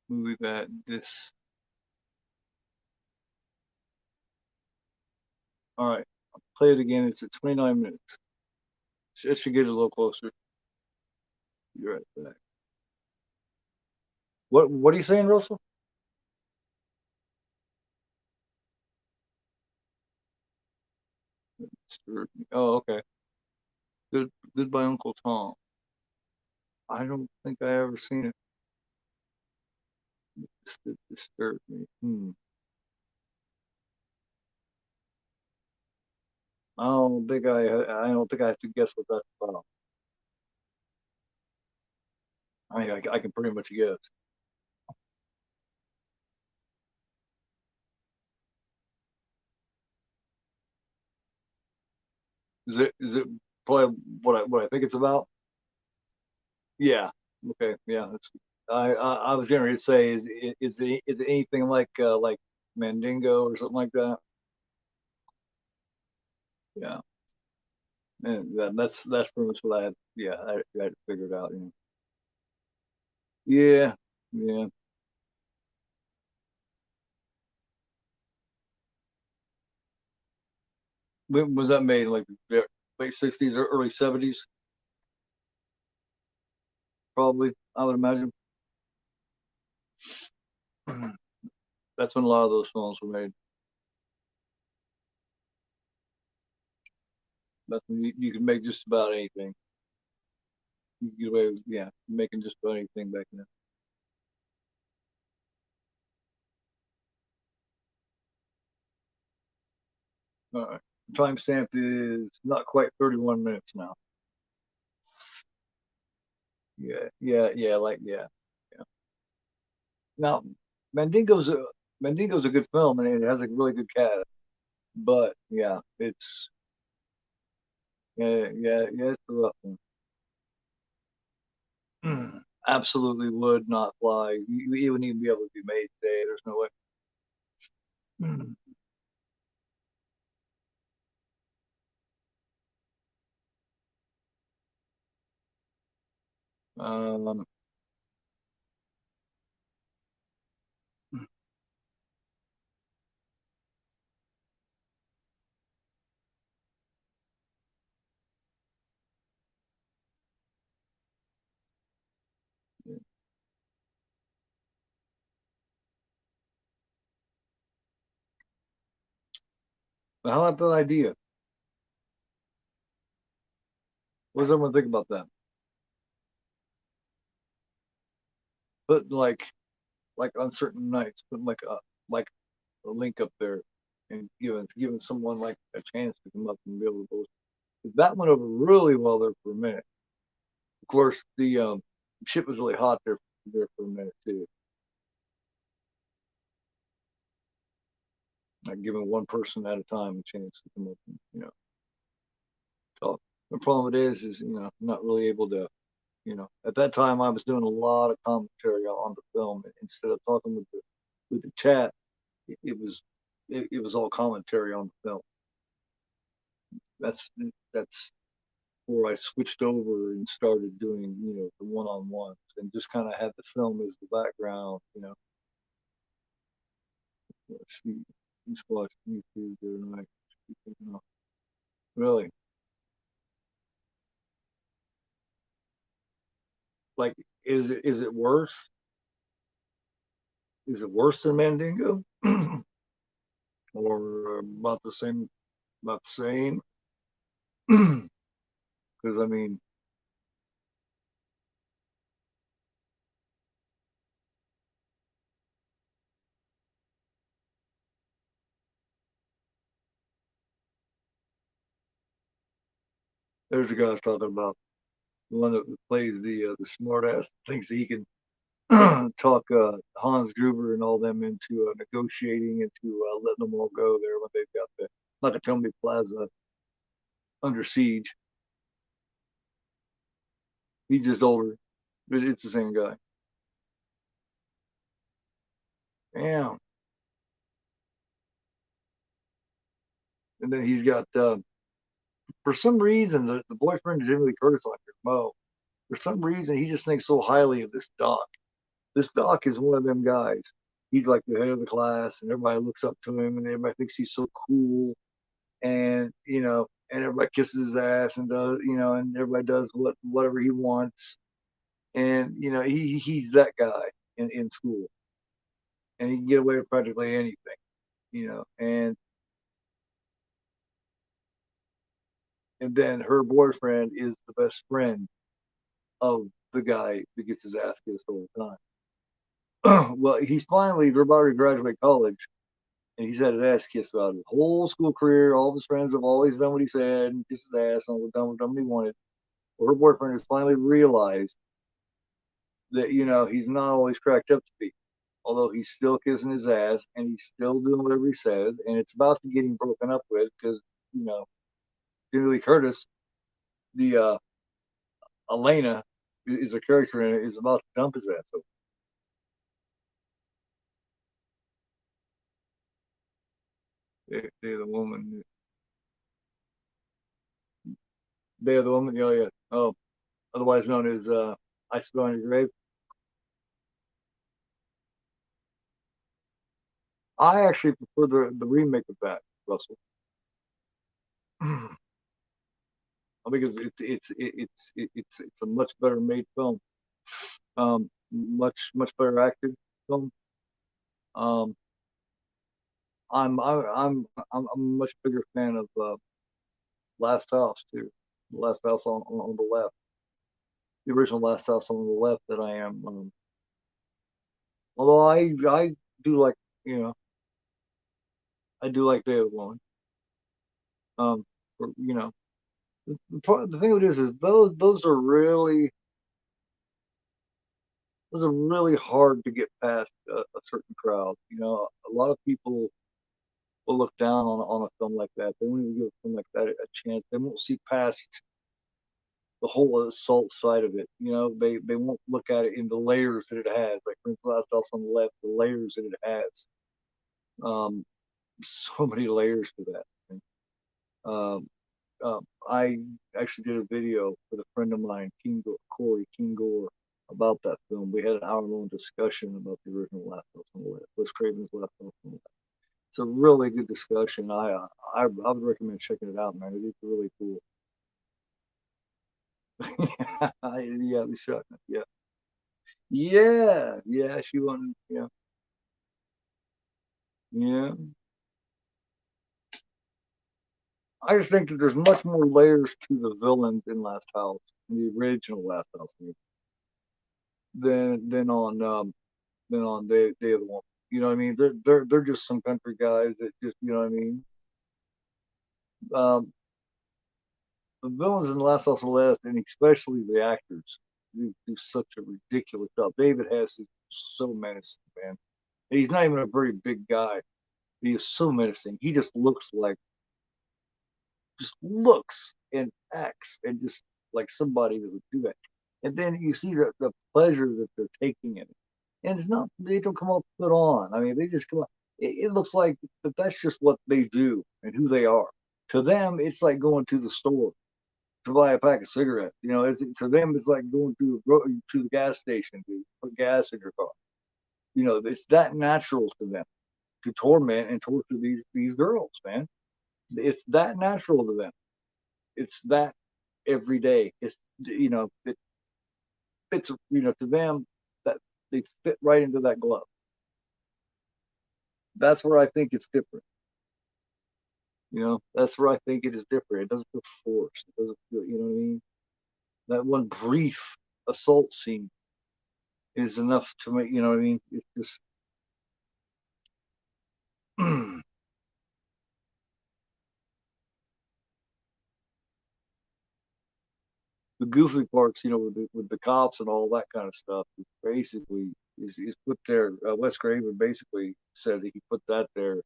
Movie that this. All right, play it again. It's at 29 minutes. It should get a little closer. You're right back. What are you saying, Russell? Oh, okay. Good Goodbye Uncle Tom. I don't think I ever seen it. This disturbed me. I don't think I have to guess what that's about. I can pretty much guess. Is it probably what I think it's about? Yeah. Okay. Yeah. I was going to say is it anything like Mandingo or something like that? Yeah. And that's pretty much what I had. Yeah, I had figured out. Yeah. Yeah. When was that made? Like the late '60s or early '70s? Probably. I would imagine. That's when a lot of those films were made. That's when you could make just about anything. You could get away with, yeah, making just about anything back then. All right. Timestamp is not quite 31 minutes now. Yeah, yeah, yeah, yeah. Now, Mandingo's a Mandingo's a good film and it has a really good cast. But yeah, yeah, it's a rough one. Absolutely would not fly. You wouldn't even be able to be made today. There's no way. Um, how about that idea? What does everyone think about that? Put like on certain nights, put like a link up there and giving someone like a chance to come up and be able to post. That went over really well there for a minute. Of course, the ship was really hot there for a minute too. Like giving one person at a time a chance to come up and talk. The problem it is I'm not really able to. At that time I was doing a lot of commentary on the film instead of talking with the chat. It was all commentary on the film. That's before I switched over and started doing, the one-on-ones and just kind of had the film as the background. She just watched YouTube the other night. Really, like, is it worse? Is it worse than Mandingo, or about the same? About the same? Because I mean, there's a guy I was talking about, the one that plays the smart ass, thinks he can talk Hans Gruber and all them into negotiating, into letting them all go there when they've got the Nakatomi Plaza under siege. He's just older, but it's the same guy. Damn. And then he's got, for some reason, the boyfriend of Jamie Lee Curtis on here, Mo. For some reason, he just thinks so highly of this Doc. This Doc is one of them guys. He's like the head of the class, and everybody looks up to him, and everybody thinks he's so cool. And and everybody kisses his ass and does, and everybody does whatever he wants. And he's that guy in school, and he can get away with practically anything. And then her boyfriend is the best friend of the guy that gets his ass kissed all the time. Well, they're about to graduate college, and he's had his ass kissed about his whole school career. All of his friends have always done what he said and kissed his ass and done what he wanted. Well, her boyfriend has finally realized that he's not always cracked up to be, although he's still kissing his ass and he's still doing whatever he says, and it's about to get him broken up with because you know Jamie Lee Curtis, the Elena, is a character in it, is about to dump his ass over. They're the woman. They're the woman. Oh yeah. Oh, otherwise known as I Spit on Your Grave. I actually prefer the remake of that, Russell. Because it's a much better made film, much better acted film. Um, I'm a much bigger fan of Last House too. The Last House on the left, the original Last House on the left that I am. Although I do like you know I do like Day of the Woman. Um, the thing of it is those are really hard to get past a certain crowd. A lot of people will look down on a film like that. They won't even give a film like that a chance. They won't see past the whole assault side of it. They won't look at it in the layers that it has. Like for instance, Last House on the Left, the layers that it has. Um, so many layers to that thing. Um, I actually did a video with a friend of mine, Corey King Gore, about that film. We had an hour-long discussion about the original Last House on the Left, Wes Craven's Last House on the Left. It's a really good discussion. I would recommend checking it out, man. It's really cool. Yeah, the shotgun. Yeah, yeah. She wanted. Yeah, yeah. I just think that there's much more layers to the villains in Last House, in the original Last House, than on Day of the Woman. You know what I mean? They're just some country guys that just you know what I mean. Um, the villains in the Last House on the Left, and especially the actors, do such a ridiculous job. David Hess is so menacing, man. And he's not even a very big guy. He is so menacing. He just looks and acts and just like somebody that would do that. And then you see the pleasure that they're taking in it. And it's not, they don't come up put on. I mean, they just come up. It looks like that's just what they do and who they are. To them, it's like going to the store to buy a pack of cigarettes. To them, it's like going to the gas station to put gas in your car. It's that natural to them to torment and torture these girls, man. It's that natural to them. It's that every day. It fits. To them that they fit right into that glove. That's where I think it's different. That's where I think it is different. It doesn't feel forced. It doesn't feel. You know what I mean? That one brief assault scene is enough to make. You know what I mean? It's just. the goofy parts, with the cops and all that kind of stuff, basically is put there. Wes Craven basically said that he put that there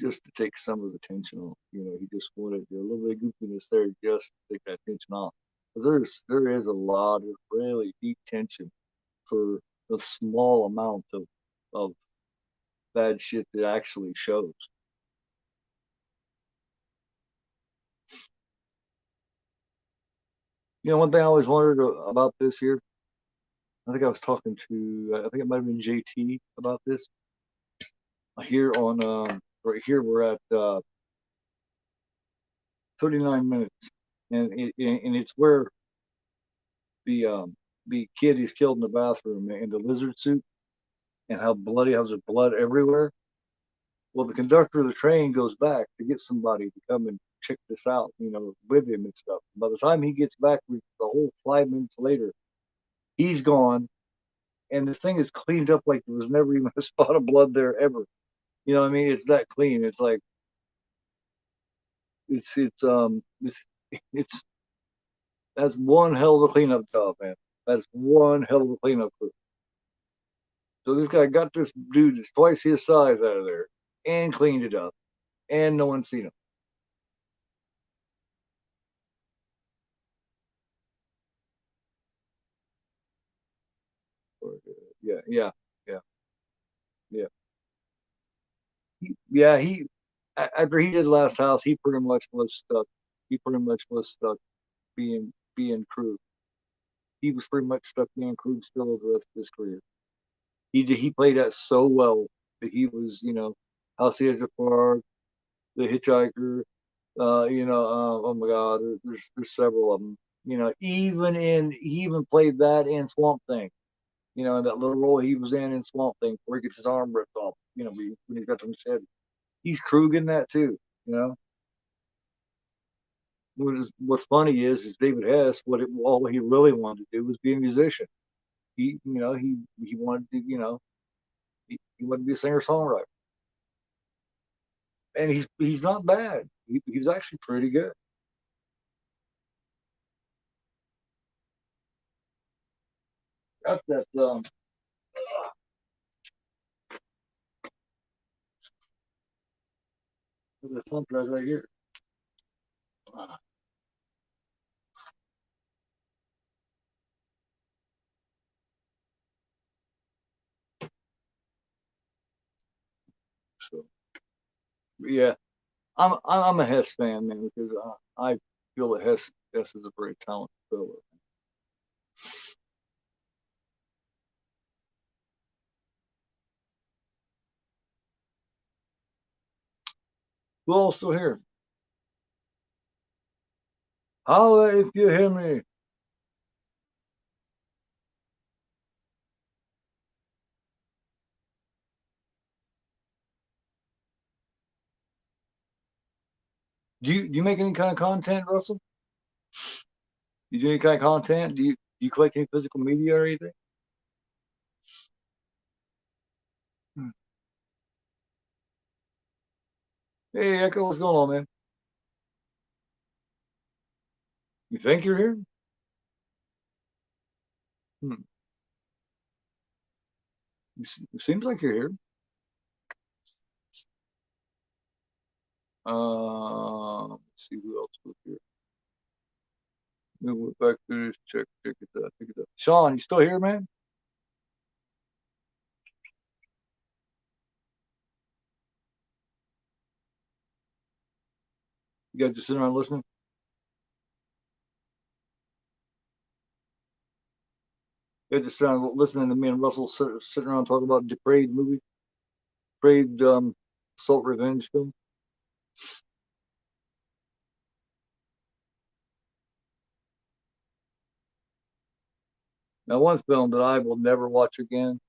just to take some of the tension off. He just wanted a little bit of goofiness there just to take that tension off. Because there is a lot of really deep tension for the small amount of bad shit that actually shows. One thing I always wondered about this here. I think I was talking to, I think it might have been JT about this. Here on, right here, we're at 39 minutes, and it's where the kid is killed in the bathroom in the lizard suit, and how bloody, how there's blood everywhere. Well, the conductor of the train goes back to get somebody to come and check this out, with him and stuff. By the time he gets back, the whole 5 minutes later, he's gone, and the thing is cleaned up like there was never even a spot of blood there ever. You know what I mean? It's that clean. It's like it's it's that's one hell of a cleanup job, man. That's one hell of a cleanup crew. So this guy got this dude that's twice his size out of there and cleaned it up, and no one's seen him. Yeah, yeah, yeah, yeah. Yeah, after he did Last House, he pretty much was stuck. He pretty much was stuck being crew. He was pretty much stuck being crew still the rest of his career. He played that so well that he was, House at the Park, The Hitchhiker. Oh my God, there's several of them. He even played that in Swamp Thing. That little role he was in Swamp Thing, where he gets his arm ripped off. When he's got the machete. He's Krug in that too. What's funny is David Hess. All he really wanted to do was be a musician. He wanted to, he wanted to be a singer songwriter, and he's not bad. He's actually pretty good. That's that the thumb drive right here. So yeah, I'm a Hess fan, man, because I feel that Hess is a very talented fellow. Who else still here? Holla if you hear me. Do you make any kind of content, Russell? You do any kind of content? Do you collect any physical media or anything? Hmm. Hey, Echo, what's going on, man? You think you're here? Hmm. It seems like you're here. Let's see who else was here. Move back to this. Check it out. Check it out. Sean, you still here, man? You guys just sitting around listening? You guys just sitting around listening to me and Russell sitting around talking about depraved movie, depraved assault revenge film? Now, one film that I will never watch again.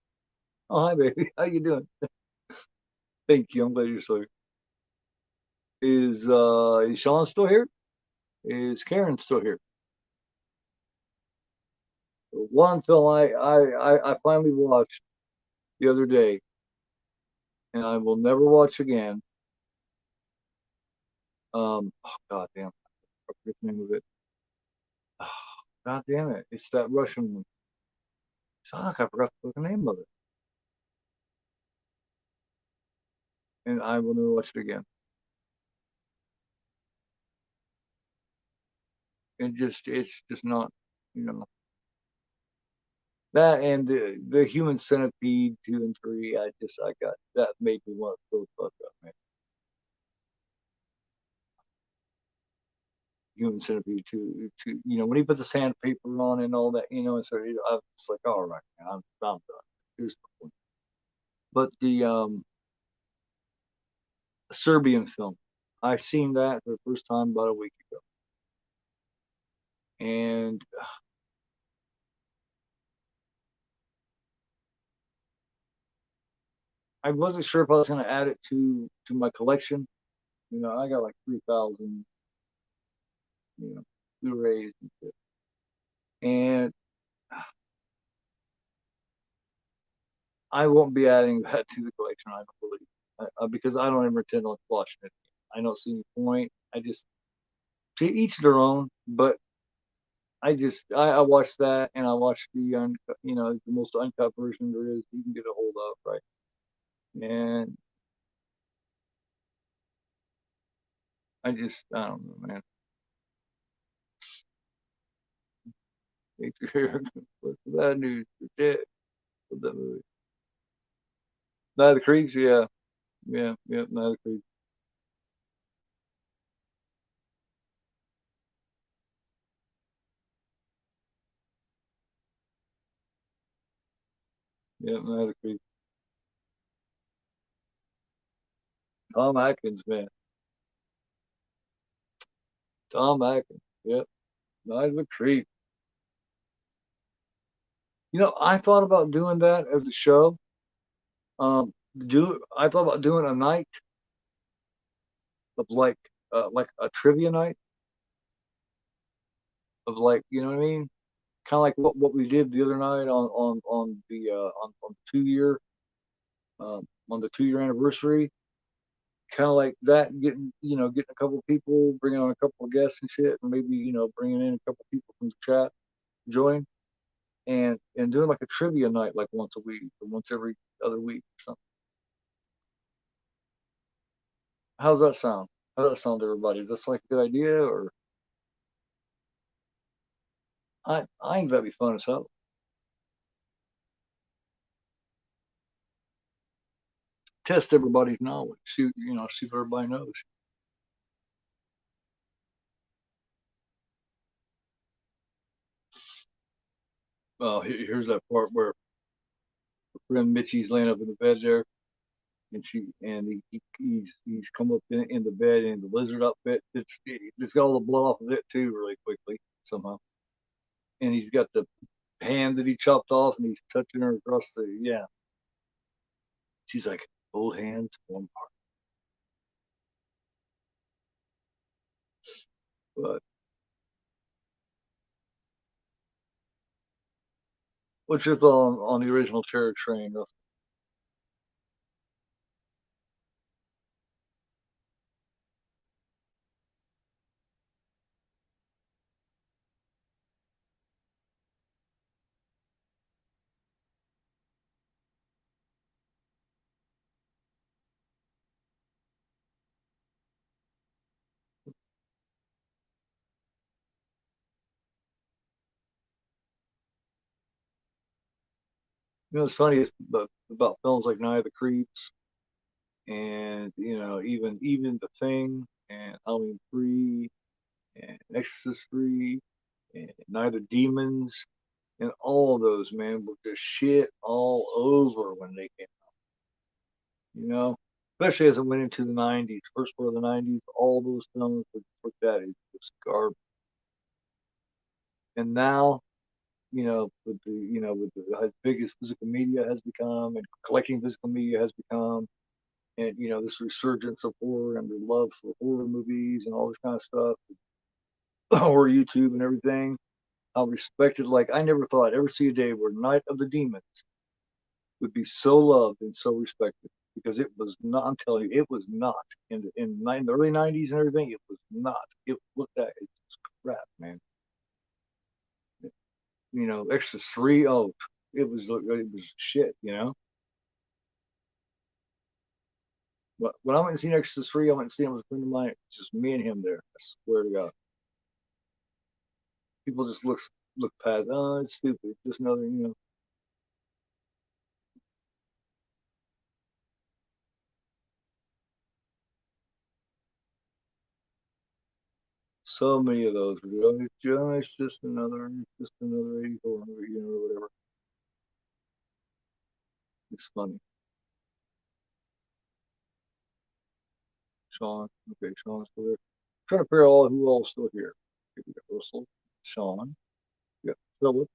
Oh, hi, baby. How you doing? Thank you. I'm glad you're so. Is Sean still here? Is Karen still here? One film I finally watched the other day, and I will never watch again. Oh God damn, I forget the name of it. God damn it! It's that Russian. Fuck, I forgot the fucking name of it, and I will never watch it again. It's just not, you know, that and the Human Centipede 2 and 3. I got that made me want to throw the fuck up, man. Human Centipede 2, you know, when he put the sandpaper on and all that, you know, and so I was like, all right, man, I'm done. Here's the point. But the Serbian film, I seen that for the first time about a week ago, and I wasn't sure if I was going to add it to my collection. You know, I got like 3,000, you know, Blu-rays and shit, and I won't be adding that to the collection. I don't believe, because I don't ever intend on watching it. I don't see any point. I just, to each their own. But I watched that, and I watched the you know, the most uncut version there is you can get a hold of, right? And I don't know, man. What's the bad news? You're dead. What's that movie? Night of the Creeks, yeah, yeah. Night of the Creeks, yeah. Night of the Creeks. Tom Atkins, man. Tom Atkins. Yep. Night of the Creeks. You know, I thought about doing that as a show. I thought about doing a night of like a trivia night of, like, you know what I mean? Kind of like what we did the other night on 2 year on the 2 year anniversary. Kind of like that, getting a couple of people, bringing on a couple of guests and shit, and maybe, you know, bringing in a couple of people from the chat to join, and doing like a trivia night like once a week or once every other week or something. How's that sound? How does that sound to everybody? Is this like a good idea, or I think that'd be fun as hell. Test everybody's knowledge. See what everybody knows. Well, here's that part where friend Mitchie's laying up in the bed there, and he's come up in the bed in the lizard outfit. It's got all the blood off of it too, really quickly somehow. And he's got the hand that he chopped off, and he's touching her across the, yeah. She's like, "Old hands, one part." But what's your thought on the original Terror Train? You know, it's funny about films like Night of the Creeps, and, you know, even The Thing, and Halloween 3, and Exorcist 3, and Night of the Demons, and all of those, man, were just shit all over when they came out. You know, especially as it went into the '90s, first part of the '90s, all those films were that is just garbage. And now, with as big as physical media has become, and collecting physical media has become, and, you know, this resurgence of horror and the love for horror movies and all this kind of stuff, or YouTube and everything, how respected. Like, I never thought I'd ever see a day where Night of the Demons would be so loved and so respected, because it was not. I'm telling you, it was not in the early '90s and everything. It was not. It looked at it's crap, man. Exorcist 3. Oh, it was shit. But when I went and seen Exorcist 3, I went and seen it with a friend of mine. It's just me and him there. I swear to God. People just look past. Oh, it's stupid. Just another. So many of those. It's just another 84, whatever. It's funny. Sean. Okay, Sean's still there. Trying to figure out who all's still here. Okay, we got Russell, Sean, we got Philip,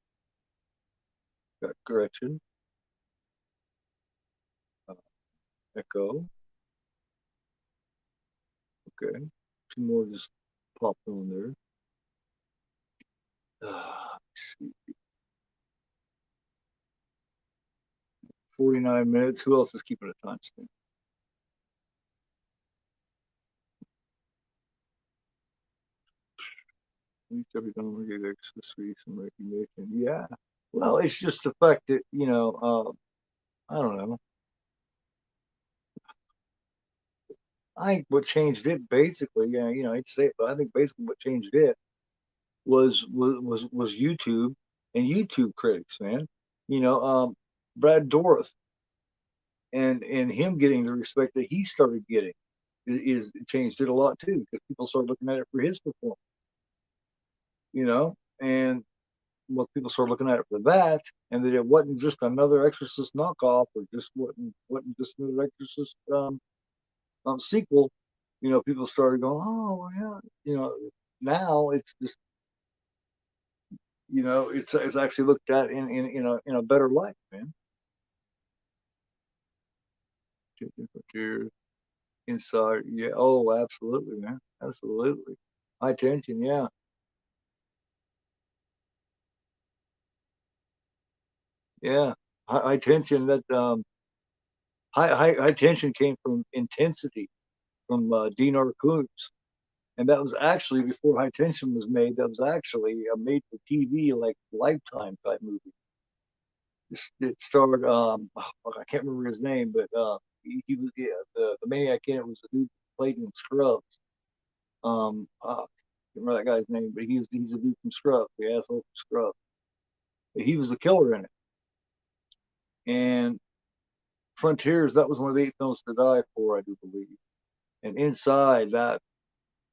we got Gretchen, uh, Echo. Okay, two more just popped on there. Let's see, 49 minutes. Who else is keeping a timestamp? Each every time we get access, some recognition. Yeah. Well, it's just the fact that I don't know. I think what changed it basically, yeah, I hate to say it, but I think basically what changed it was YouTube and YouTube critics, man. Brad Dourif and him getting the respect that he started getting is changed it a lot too because people started looking at it for his performance, and well, people started looking at it for that, and that it wasn't just another Exorcist knockoff or just wasn't just another Exorcist sequel. People started going, oh well, yeah, now it's just it's actually looked at in a better light, man. Inside, yeah. Oh, absolutely, man. Absolutely. High tension, yeah. Yeah. High tension high tension came from intensity from Dinar Koontz. And that was actually before High Tension was made. That was actually a made for TV, like Lifetime type movie. It starred I can't remember his name, but he was the maniac in it was the dude who played in Scrubs. I can't remember that guy's name, but he's a dude from Scrubs, the asshole from Scrubs. He was the killer in it. And Frontiers, that was one of the 8 films to die for, I do believe. And Inside,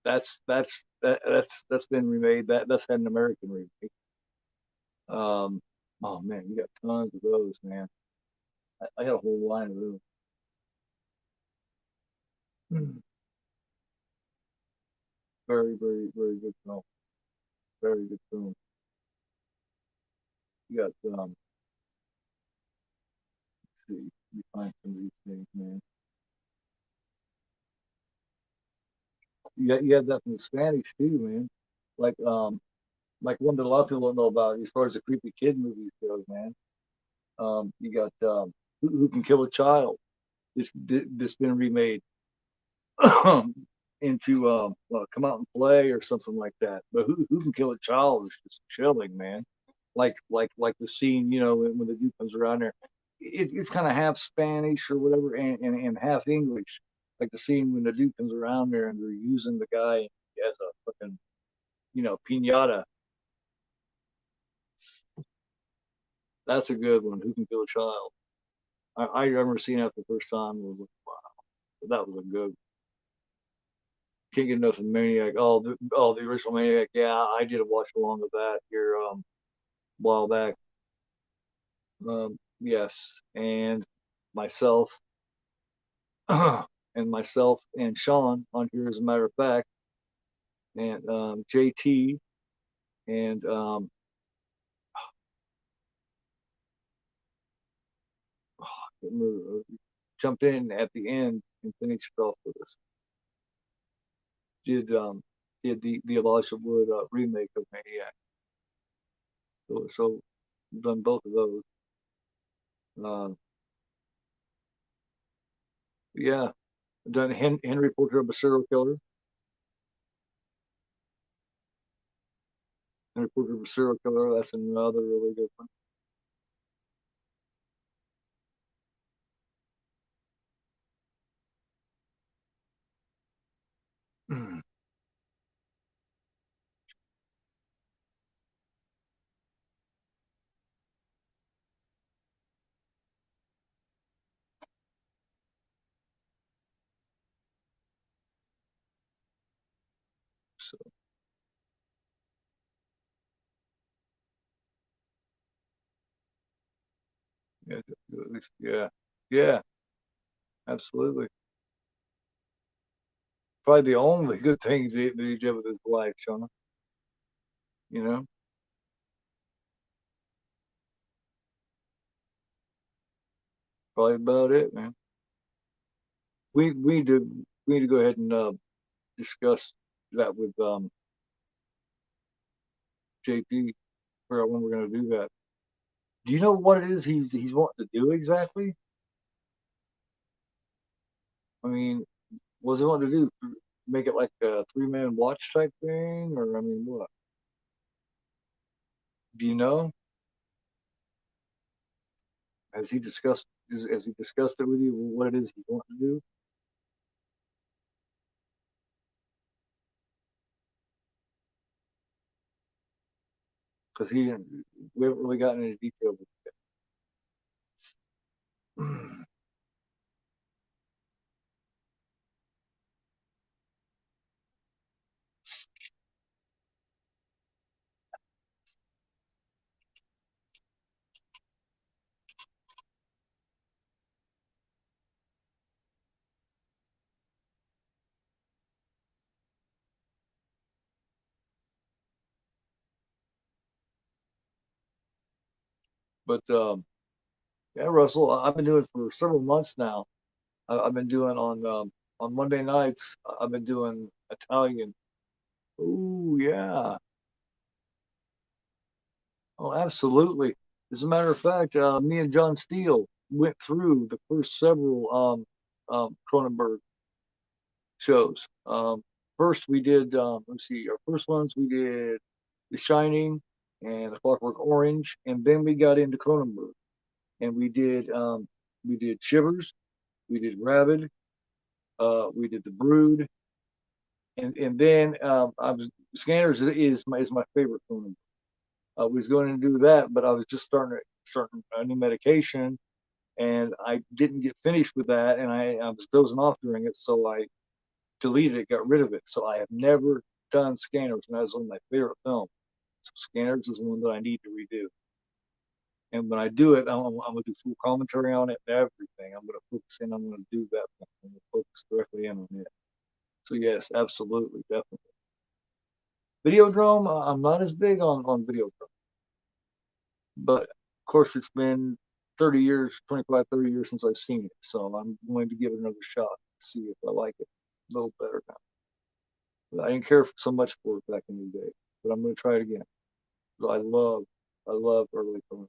that's been remade. That's had an American remake. Oh man, you got tons of those, man. I got a whole line of those. Very, very, very good film. Very good film. You got let's see, you find some of these things, man. You have that from the Spanish too, man. Like one that a lot of people don't know about as far as the creepy kid movies goes, man. You got Who Can Kill a Child. This been remade into Come Out and Play or something like that. But Who Can Kill a Child is just chilling, man. Like the scene, when the dude comes around there, it's kind of half Spanish or whatever, and half English. Like the scene when the dude comes around there and they're using the guy as a fucking pinata. That's a good one. Who Can Kill a Child? I remember seeing that the first time. Was like, wow, that was a good. Can't get enough of Maniac. The original Maniac. Yeah, I did a watch along with that here a while back. Yes, and myself, and Sean on here, as a matter of fact, and JT and jumped in at the end and finished it off with us. Did the Elijah Wood remake of Maniac. So done both of those. Uh, yeah, done Henry Portrait of a Serial Killer. And of course, a serial killer, that's another really good one. So yeah, at least, yeah, yeah, absolutely. Probably the only good thing that he did with his life, Shauna. You know, probably about it, man. We need to go ahead and discuss that with JP. Figure out when we're going to do that. Do you know what it is he's wanting to do exactly? I mean, what's he wanting to do? Make it like a three-man watch type thing, or I mean, what? Do you know? Has he discussed it with you? What it is he's wanting to do? Because we haven't really gotten into detail with it. But yeah, Russell, I've been doing for several months now. I've been doing on Monday nights. I've been doing Italian. Oh yeah, oh absolutely. As a matter of fact, me and John Steele went through the first several Cronenberg shows. First we did let's see, our first ones we did The Shining and The Clockwork Orange, and then we got into Cronenberg and we did Shivers, we did Rabid, we did The Brood, and then I was Scanners is my favorite Cronenberg. I was going to do that, but I was just starting a new medication, and I didn't get finished with that, and I was dozing off during it, so I deleted it, got rid of it. So I have never done Scanners, and that's one of my favorite films. So Scanners is one that I need to redo. And when I do it, I'm going to do full commentary on it and everything. I'm going to focus in. I'm going to do that. I'm going to focus directly in on it. So yes, absolutely, definitely. Videodrome, I'm not as big on Videodrome, but of course it's been 30 years, 25, 30 years since I've seen it. So I'm going to give it another shot, see if I like it a little better now. But I didn't care so much for it back in the day, but I'm going to try it again. I love, I love early Cronenberg.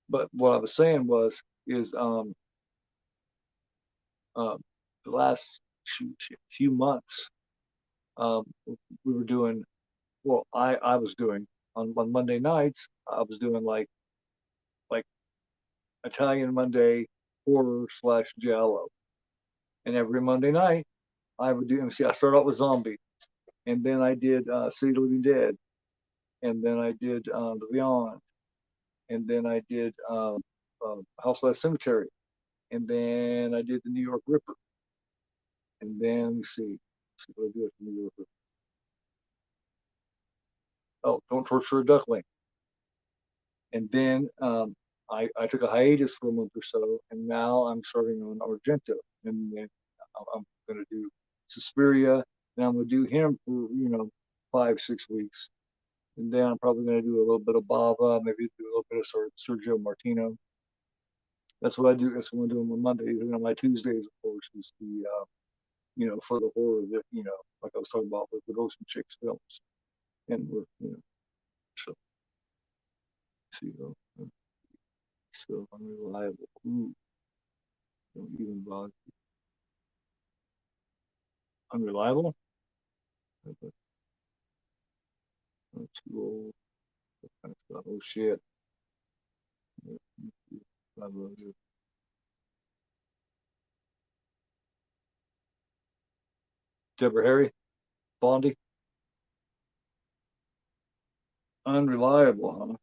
But what I was saying is um, the last few months, we were doing, well, I was doing on Monday nights, I was doing like Italian Monday horror slash giallo. And every Monday night, I would do, see, I started out with zombie, and then I did City of the Living Dead, and then I did The Beyond, and then I did House by the Cemetery, and then I did the New York Ripper, and then see what I do with the New York Ripper. Oh, Don't Torture a Duckling, and then I took a hiatus for a month or so, and now I'm starting on Argento, and then I'm going to do Suspiria, and I'm going to do him for 5 6 weeks, and then I'm probably going to do a little bit of Bava, maybe do a little bit of Sergio Martino. That's what I do. That's what I'm doing on Mondays, and on my Tuesdays, of course, is the for the horror that like I was talking about with the Ghost and Chicks films, and we're so see so unreliable. Ooh, don't even bother. Unreliable. Too old. Kind of stuff. Oh shit. I love you. Deborah Harry, Bondi, unreliable, huh?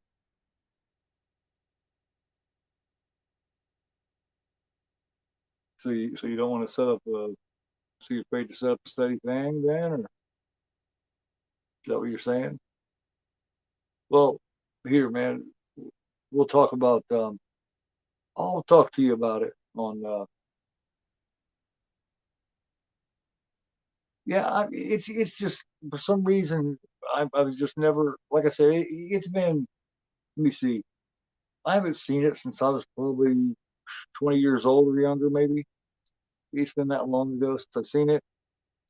So you don't want to set up a so you're afraid to set up a steady thing then, or is that what you're saying? Well, here, man, we'll talk about. I'll talk to you about it on. Yeah, it's just for some reason I was just never like I said. It's been. Let me see. I haven't seen it since I was probably 20 years old or younger, maybe. It's been that long ago since I've seen it,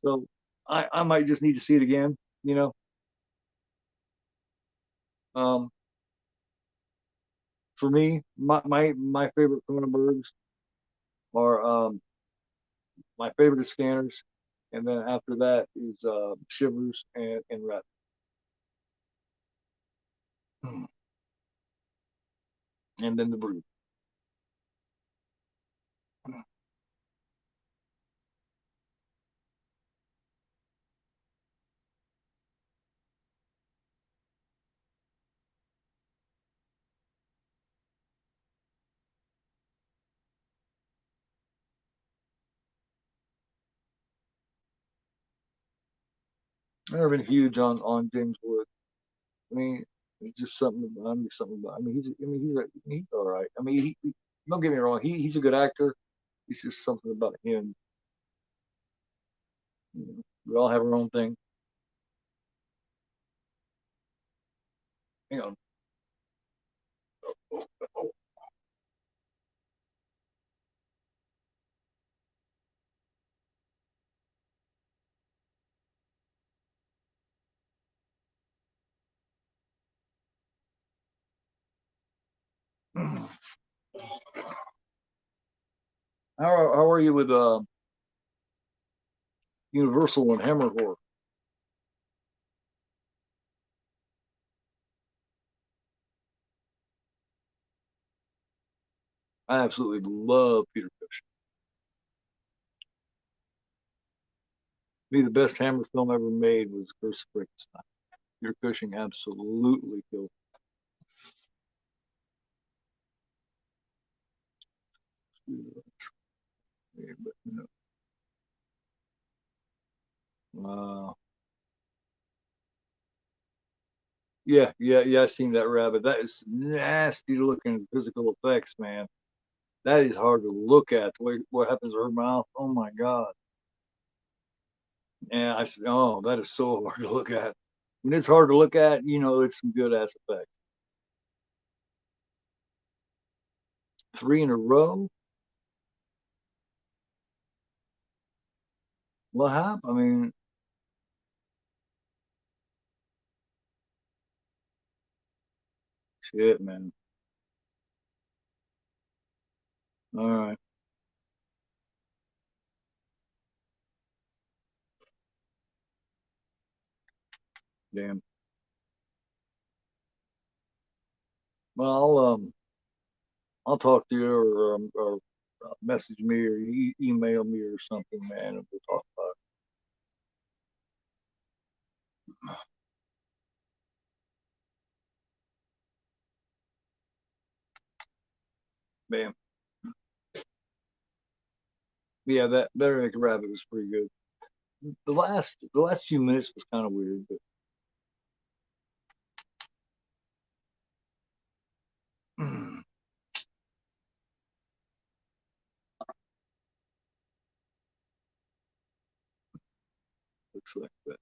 so I might just need to see it again. You know, um, for me, my favorite Cronenbergs are my favorite is Scanners, and then after that is Shivers and Rat. And then The Brood. I've never been huge on James Wood. I mean, it's just something. I mean, something about. I mean, he's all right. I mean, don't get me wrong. He's a good actor. It's just something about him. You know, we all have our own thing. Hang on. How are you with Universal and Hammer Horror? I absolutely love Peter Cushing. Me, the best Hammer film ever made was Curse of Frankenstein. Peter Cushing absolutely killed. But, yeah. I seen that rabbit. That is nasty looking physical effects, man. That is hard to look at. What happens to her mouth? Oh my god. And I said, oh, that is so hard to look at. When it's hard to look at, it's some good ass effects. Three in a row. What happened? I mean, shit, man. All right, damn. Well, I'll talk to you or message me or email me or something, man, and we'll talk about it. Bam. Yeah, that Better Make a Rabbit was pretty good. The last few minutes was kind of weird, but looks like that.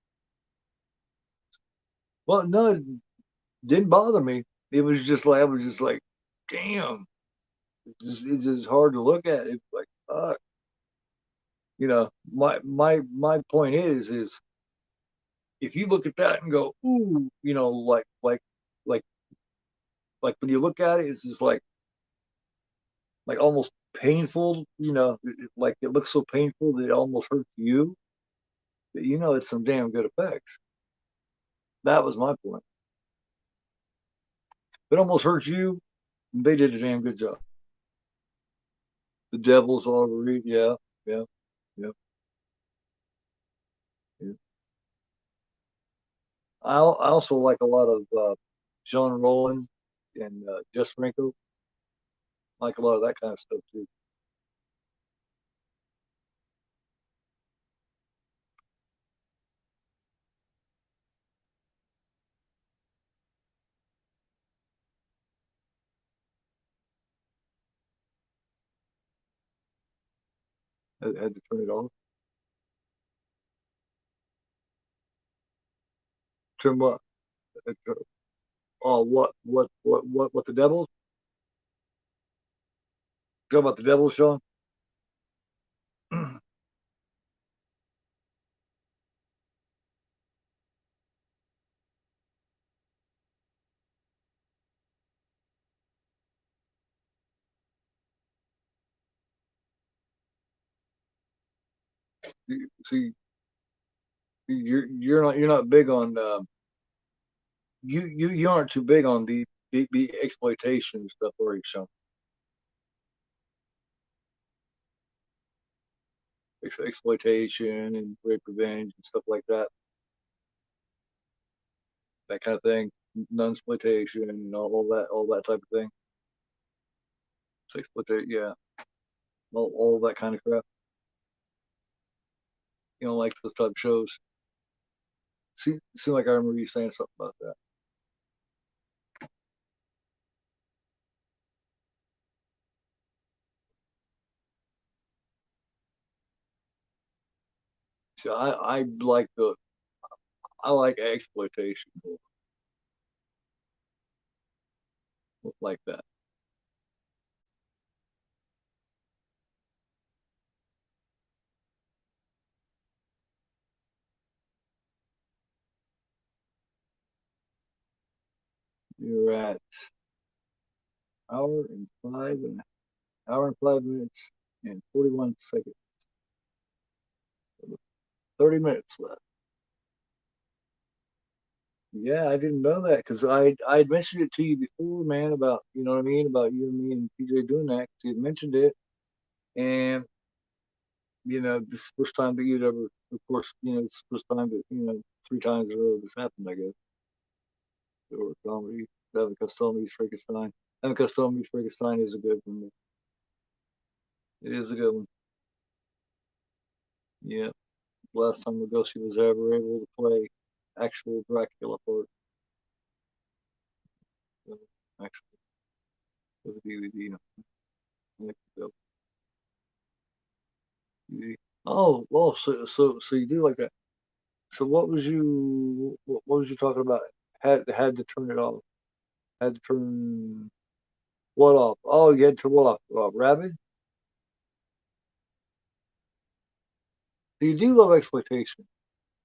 Well, no, it didn't bother me. It was just like I was just like, damn. It's just hard to look at. It's like, my point is if you look at that and go, ooh, like like when you look at it, it's just like almost painful. Like it looks so painful that it almost hurts you. But it's some damn good effects. That was my point. It almost hurt you. They did a damn good job. The Devil's all read. Yeah, yeah, yeah, yeah. I also like a lot of John Rowland and Jess Franco. I like a lot of that kind of stuff too. I had to turn it off. Turn what? Oh, what the Devils? Talk about the Devils, Sean. See, you're not big on you aren't too big on the exploitation stuff, are you, Sean? Exploitation and rape revenge and stuff like that, that kind of thing, non-exploitation and all that type of thing. So exploitation, yeah, all that kind of crap. You know, like those type of shows. Seem like I remember you saying something about that. See, I like exploitation like that. You're at hour and five and hour and 5 minutes and 41 seconds. 30 minutes left. Yeah, I didn't know that because I mentioned it to you before, man. About you know what I mean about you and me and PJ doing that. 'Cause you had mentioned it, and this is the first time that you'd ever, of course, it's the first time that 3 times in a row this happened. I guess or comedy. Evan Costello's Frankenstein. Evan Costello's Frankenstein is a good one. It is a good one. Yeah, last time ago she was ever able to play actual Dracula part. Actually, with a DVD. Like the DVD. Oh, so you do like that. So what was you talking about? Had to turn it off. Had to turn what off? Oh, you had to turn what off? Rabid. So you do love exploitation.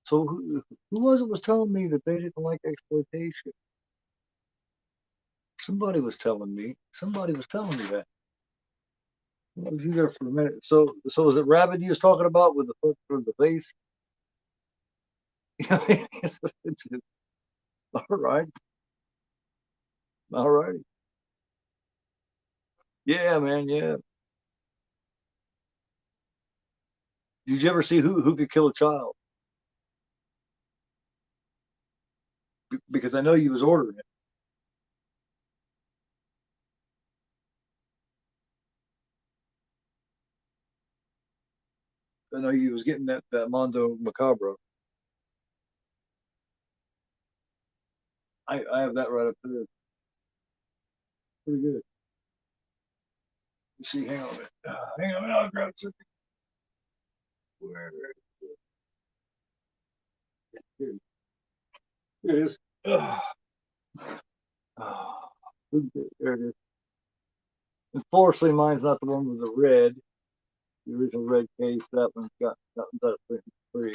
So who was telling me that they didn't like exploitation? Somebody was telling me. Somebody was telling me that. I was there for a minute. So was it Rabid you was talking about with the foot for the face? All right, all right. Yeah, man. Yeah. Did you ever see who could kill a child? Because I know you was ordering it. I know you was getting that Mondo Macabro. I have that right up there. Pretty good. You see, hang on a minute. Hang on a minute. I'll grab something. Where here, here it is. Oh, there it is. Unfortunately, mine's not the one with the red, the original red case. That one's out of print free.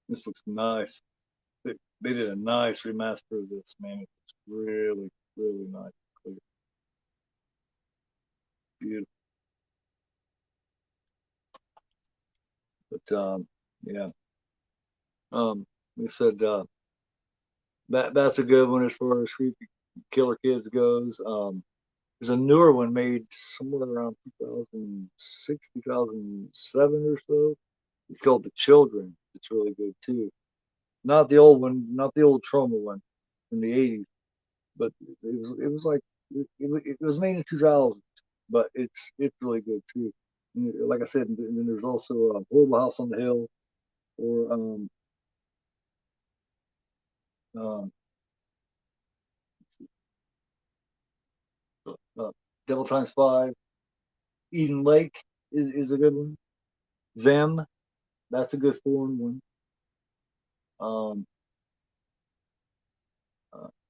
This looks nice. They did a nice remaster of this, man. It's really, really nice. Beautiful. But yeah, they said that's a good one as far as creepy killer kids goes. There's a newer one made somewhere around 2006, 2007 or so. It's called The Children. It's really good too. Not the old one, not the old trauma one from the 80s, but it was like it was made in 2000, but it's really good too. And like I said, and then there's also Horrible House on the Hill or um, uh, Devil Times Five. Eden Lake is a good one. Them, that's a good foreign one. Um,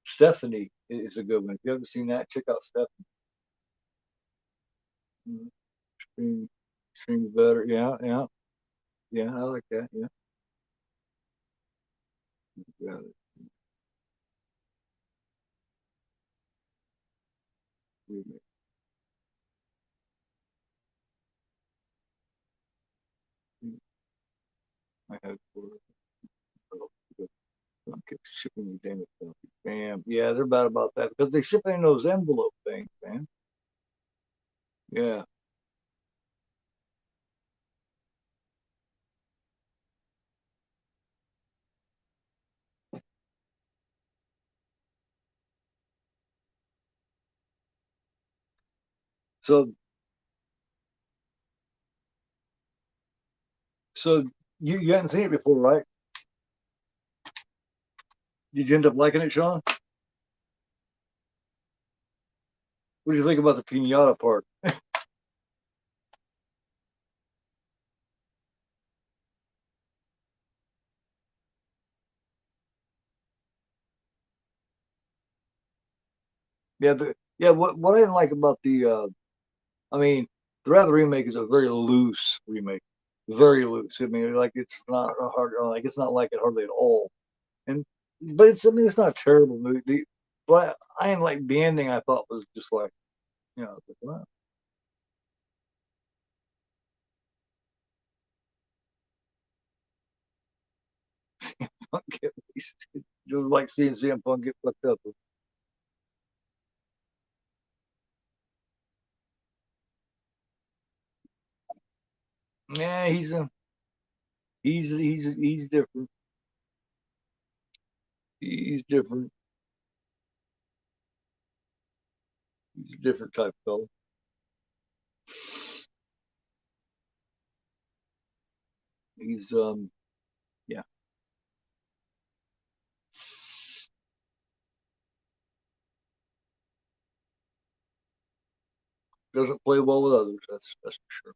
Stephanie is a good one. If you haven't seen that, check out Stephanie. Mhm. Scream, Screams better. Yeah, yeah, yeah. I like that. Yeah, yeah. I had for okay, shipping the damn stuff. Bam. Yeah, they're bad about that because they ship in those envelope things, man. Yeah. So so you hadn't seen it before, right? Did you end up liking it, Sean? What do you think about the pinata part? Yeah. What I didn't like about the I mean, the Rather remake is a very loose remake, very loose. I mean, like it's not a hard, like it's not like it hardly at all. And but it's I mean it's not a terrible movie. But I didn't like the ending. I thought was just like like, wow. Punk get wasted. Just like seeing CM Punk get fucked up. Yeah, he's different. He's different. He's a different type of fellow. He's yeah, doesn't play well with others. That's for sure.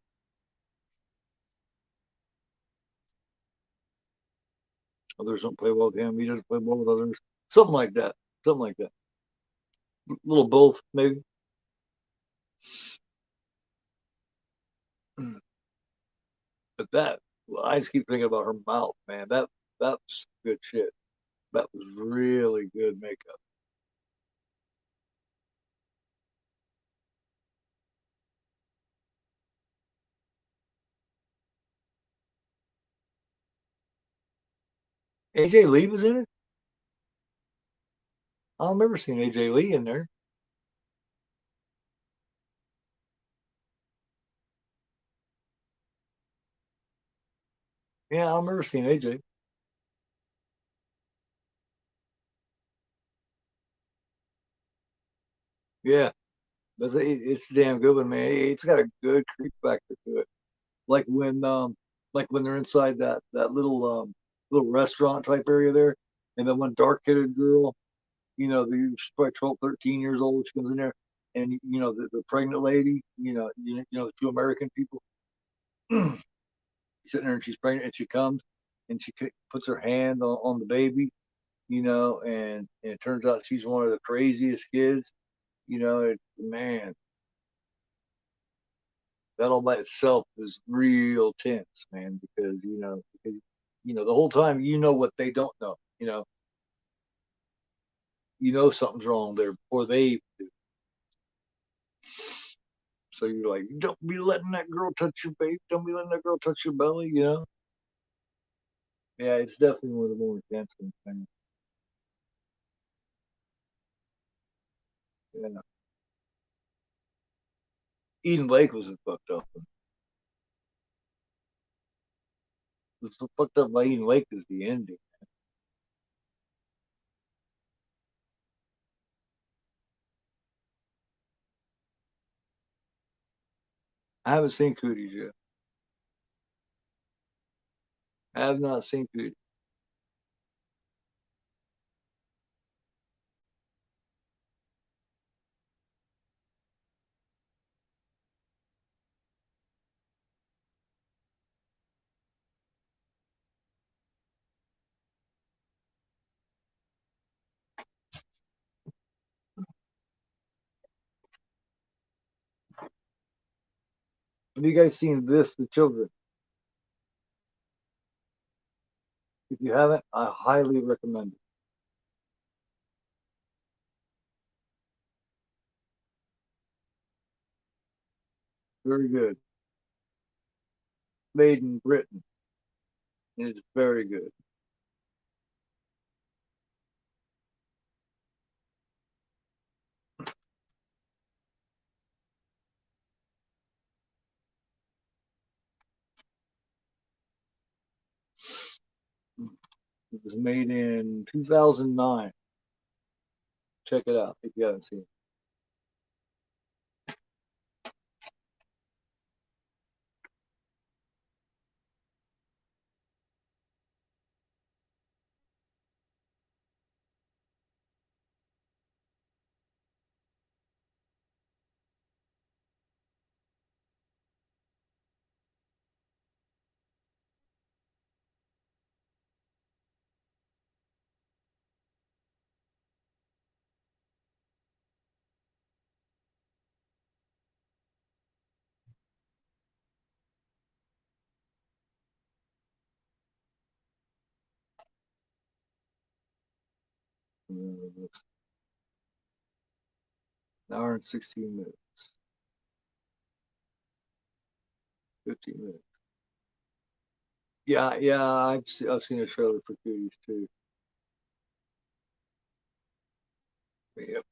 Others don't play well with him. He doesn't play well with others. Something like that. Something like that. A little both maybe. But that well, I just keep thinking about her mouth, man. That was good shit. That was really good makeup. AJ Lee was in it. I don't remember seeing AJ Lee in there. Yeah, I don't remember seeing AJ. Yeah, it's a damn good one, man. It's got a good creep factor to it. Like when like when they're inside that little restaurant type area there, and then one dark headed girl, she's probably 12, 13 years old. She comes in there, and the pregnant lady, the two American people sitting there, and she's pregnant, and she comes, and she puts her hand on the baby, and it turns out she's one of the craziest kids. Man, that all by itself is real tense, man, because the whole time what they don't know, something's wrong there before they do. So you're like, don't be letting that girl touch your baby. Don't be letting that girl touch your belly. Yeah, it's definitely one of the more intense ones, man. Yeah. Eden Lake was a fucked up one. What's so fucked up by Eden Lake is the ending. I haven't seen Cooties yet. I have not seen Cooties. Have you guys seen this, The Children? If you haven't, I highly recommend it. Very good. Made in Britain. And it's very good. It was made in 2009. Check it out if you haven't seen it. It's an hour and 16 minutes, 15 minutes. Yeah, yeah, I've seen a trailer for Cooties too. Yep.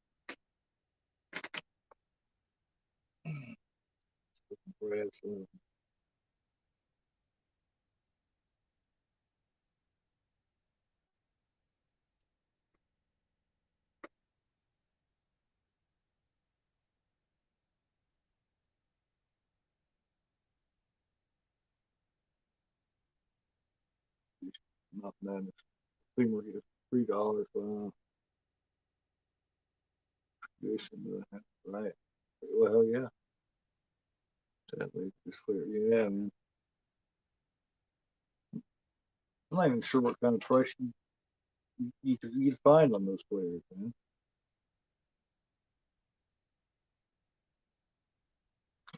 Not madness. $3 for right. Well, hell yeah. Sadly, it's clear. Yeah, man. I'm not even sure what kind of price you could find on those players, man.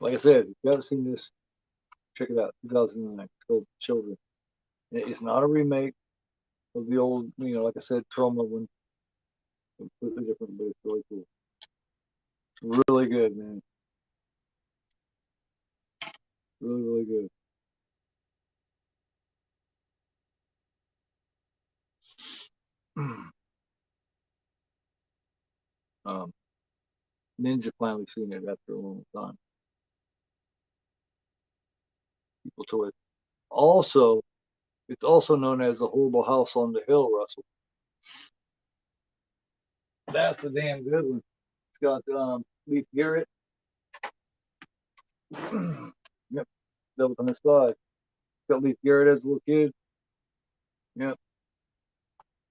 Like I said, if you haven't seen this, check it out. 2009. It's called Children. It's not a remake of the old, like I said, Trauma one. Completely different, but it's really cool. It's really good, man. Really, really good. um, Ninja finally seen it after a long time. People told it. Also, it's also known as the Horrible House on the Hill, Russell. That's a damn good one. It's got Leif Garrett. Yep, that was on his side. It's got Leif Garrett as a little kid. Yep,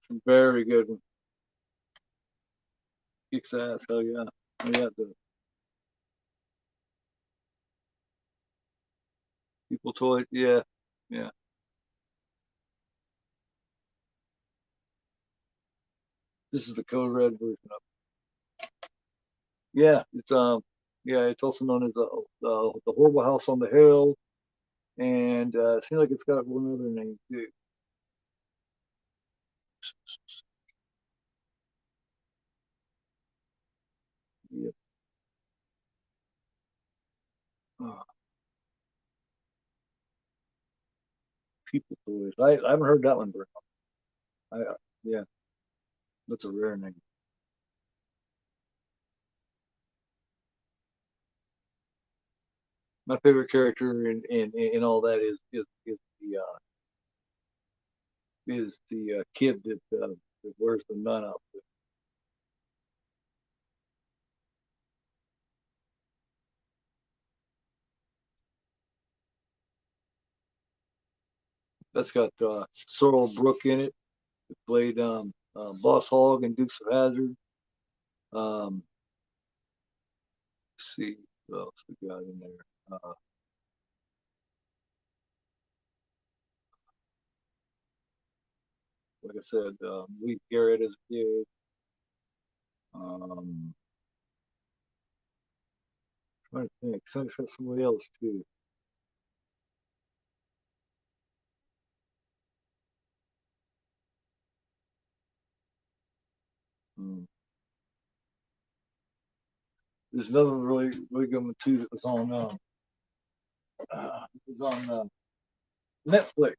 it's a very good one. Kicks ass. Hell yeah. Oh, yeah, the people told. Yeah, yeah. This is the code red version of it. Yeah, yeah, it's also known as the Horrible House on the Hill, and it seems like it's got one other name too. Yep. Oh, People toys. I haven't heard that one very much. Yeah, that's a rare name. My favorite character in all that is the kid that wears the nun outfit. That's got Sorrel Brook in it. It played Boss Hogg and Dukes of Hazzard. Um, let's see what else we got in there. Like I said, Lee Garrett as a kid. Um, trying to think. Somebody's got somebody else too. Um, there's another really good one too that was on Netflix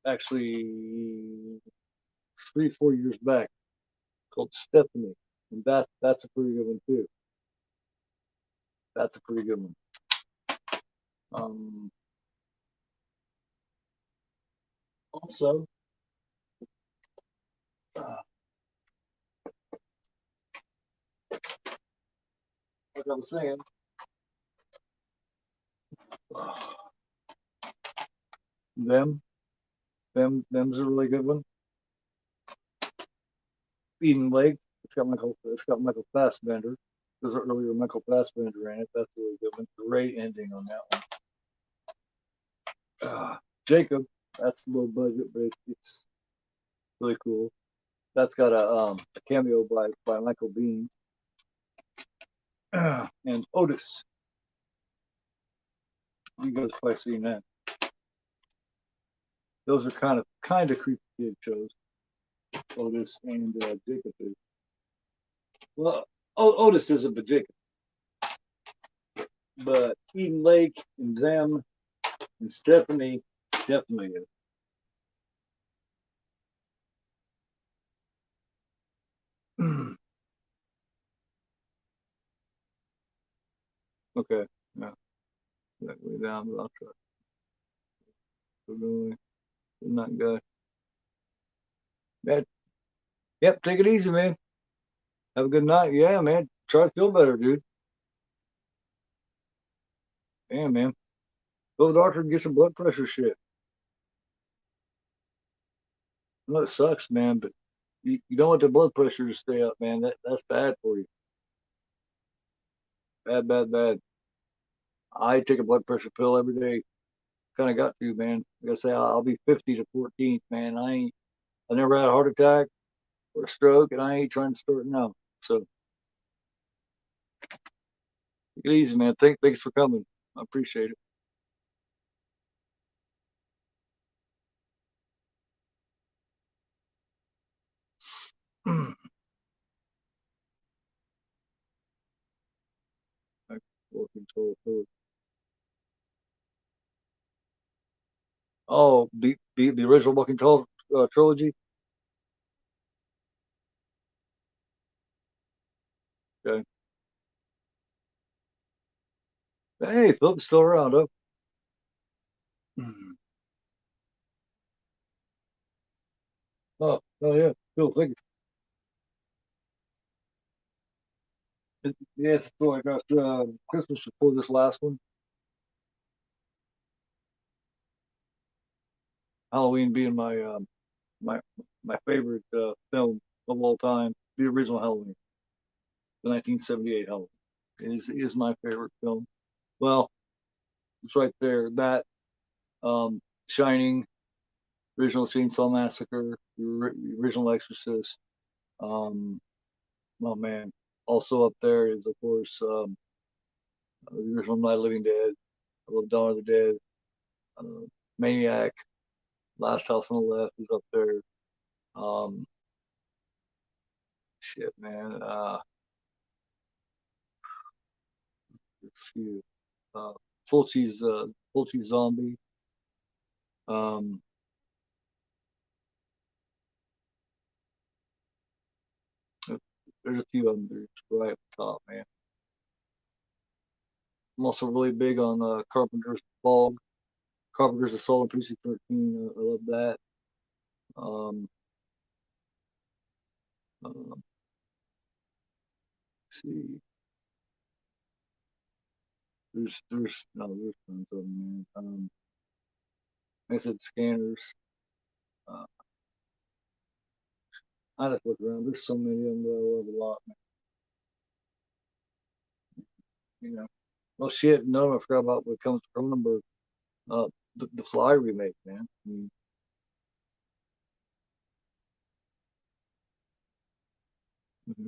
actually 3 4 years back called Stephanie, and that's a pretty good one too. That's a pretty good one. Um, Also, uh, like I was saying, uh, them them's a really good one. Eden Lake, it's got Michael Fassbender. There's an earlier Michael Fassbender in it. That's a really good one. Great ending on that one. Jacob, that's a low budget, but it's really cool. That's got a cameo by Michael Bean and Otis. You guys probably seen that. Those are kind of creepy kid shows. Otis and Jacob is. Well, Otis isn't, but Jacob. But Eden Lake and them and Stephanie definitely is. Okay, yeah, that way down, but I'll try. We're going, not good. That, yep, take it easy, man. Have a good night. Yeah, man. Try to feel better, dude. Yeah, man. Go to the doctor and get some blood pressure shit. I know it sucks, man, but you don't want the blood pressure to stay up, man. That's bad for you. Bad, bad, bad. I take a blood pressure pill every day. Kind of got to, man. Like I say, I'll be 50 to 14th, man. I never had a heart attack or a stroke, and I ain't trying to start now. So take it easy, man. Thanks for coming. I appreciate it. Working total food. Oh, the original Walking Tall trilogy. Okay. Hey, Philip's still around, huh? Oh yeah, Phil, thank you. Yes, so I got Christmas before this last one. Halloween being my my favorite film of all time, the original Halloween, the 1978 Halloween, is my favorite film. Well, it's right there. That Shining, original Chainsaw Massacre, the original Exorcist. Um, oh man, also up there is of course the original Night of the Living Dead. I love Dawn of the Dead. Uh, Maniac, Last House on the Left is up there. Um, Shit, man. A few. Uh, Full cheese zombie. Um, There's a few of them that are right up the top, man. I'm also really big on Carpenter's Fog, Carpenter's Assault on Precinct 13. I love that. Um, let's see, there's no there's tons of them, man. Like I said, Scanners. Uh, I just look around. There's so many of them that I love a lot, man. You know. Well, shit, no, I forgot about what comes from Cronenberg. Uh, the Fly remake, man. I mean, mhm.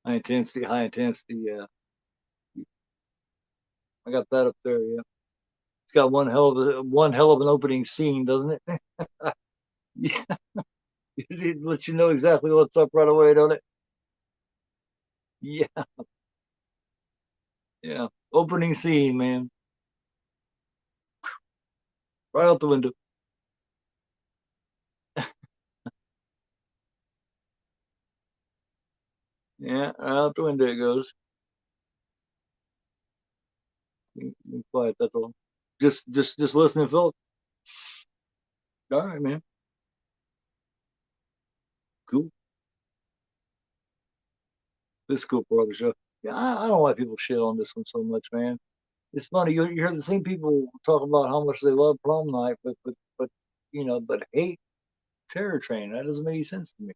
High intensity. Yeah, I got that up there. Yeah, it's got one hell of an opening scene, doesn't it? Yeah, it lets you know exactly what's up right away, don't it? Yeah, yeah. Opening scene, man, right out the window. Yeah, right out the window it goes. Quiet. That's all. Just listening, Phil. All right, man. Cool. This is cool for other show. Yeah, I don't like people shit on this one so much, man. It's funny. You hear the same people talk about how much they love prom night, but but hate Terror Train. That doesn't make any sense to me.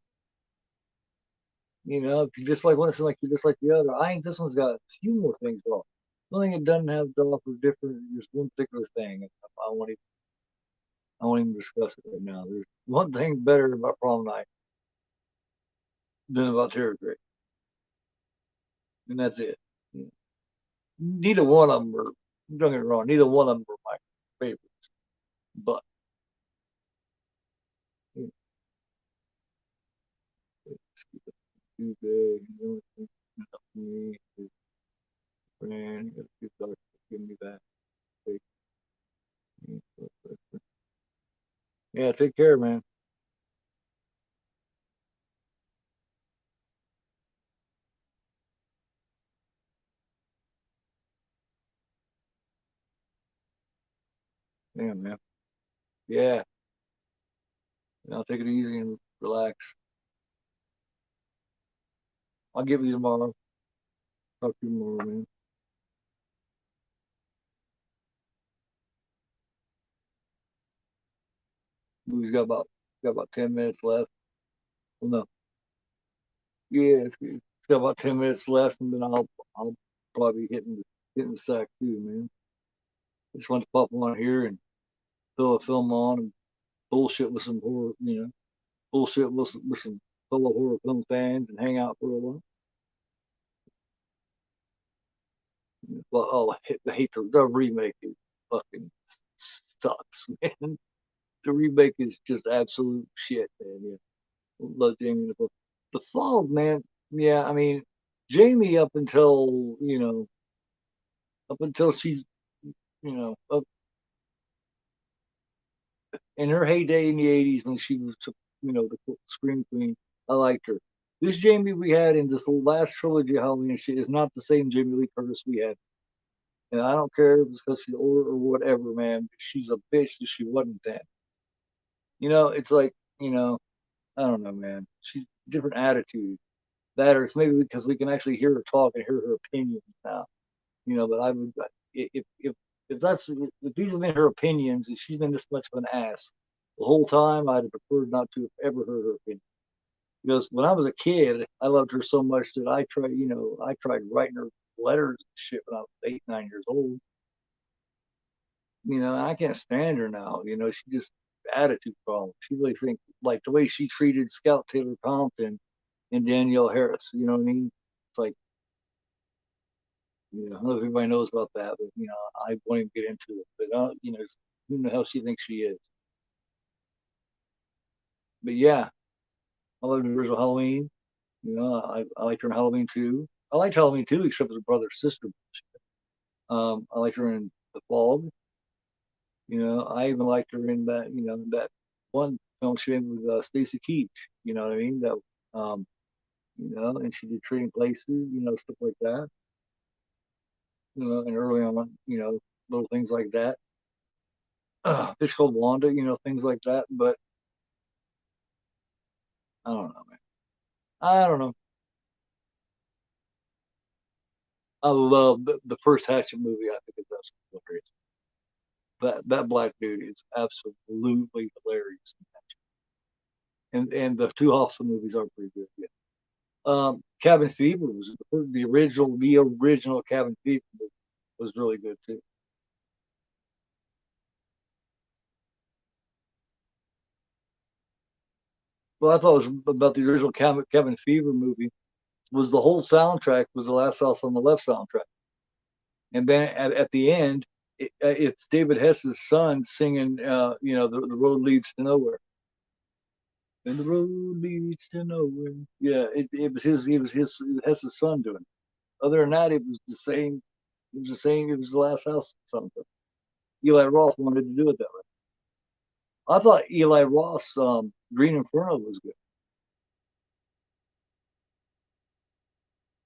If you just like one, it's like you just like the other. I think this one's got a few more things off. One thing it doesn't have to offer different. There's one particular thing. I won't even discuss it right now. There's one thing better about prom night than about Terror Train, and that's it. Neither one of them are. Don't get me wrong. Neither one of them are my favorites, but it's too big. The only thing enough for me is friend. Give me that. Take me. Yeah, take care, man. Yeah, man. Yeah. I'll take it easy and relax. I'll give you tomorrow. Talk to you tomorrow, man. Movie's got about 10 minutes left. Well, no, yeah, it's got about 10 minutes left, and then I'll probably hitting the sack too, man. I just want to pop on here and throw a film on and bullshit with some horror, bullshit with some fellow horror film fans and hang out for a while. Well, oh, I hate the remake. It fucking sucks, man. The remake is just absolute shit, man. Yeah, love Jamie Nicole. The Fall, man. Yeah, I mean, Jamie up until she's up in her heyday in the '80s when she was the scream queen. I liked her. This Jamie we had in this last trilogy of Halloween shit is not the same Jamie Lee Curtis we had. And I don't care if it's because she's older or whatever, man. She's a bitch that she wasn't then. It's like, I don't know, man. She's different attitude. That or it's maybe because we can actually hear her talk and hear her opinions now. But I would if that's if these have been her opinions and she's been this much of an ass the whole time, I'd have preferred not to have ever heard her opinion. Because when I was a kid, I loved her so much that I tried writing her letters and shit when I was 8, 9 years old. I can't stand her now. She just attitude problem. She really thinks like the way she treated Scout Taylor Compton and Danielle Harris. You know what I mean? It's like, I don't know if everybody knows about that, but I won't even get into it. But who the hell she thinks she is? But yeah, I love the original Halloween. I liked her in Halloween 2. I liked Halloween 2, except as a brother sister. I liked her in The Fog. I even liked her in that one film she made with Stacy Keach. You know what I mean? That um, and she did Trading Places, stuff like that, and early on, little things like that. Fish called Wanda, things like that. But I don't know, man. I don't know. I love the first Hatchet movie. I think it's absolutely hilarious. That black dude is absolutely hilarious, and the two Hoffa movies are pretty good. Yeah. Cabin Fever was the original Cabin Fever was really good too. Well, I thought it was about the original Cabin Fever movie was the whole soundtrack was the Last House on the Left soundtrack, and then at the end, it's David Hess's son singing, the road leads to nowhere, and the road leads to nowhere. Yeah, it was his Hess's son doing it. Other than that, it was the same. It was the same. It was the Last House something. Eli Roth wanted to do it that way. I thought Eli Roth's Green Inferno was good.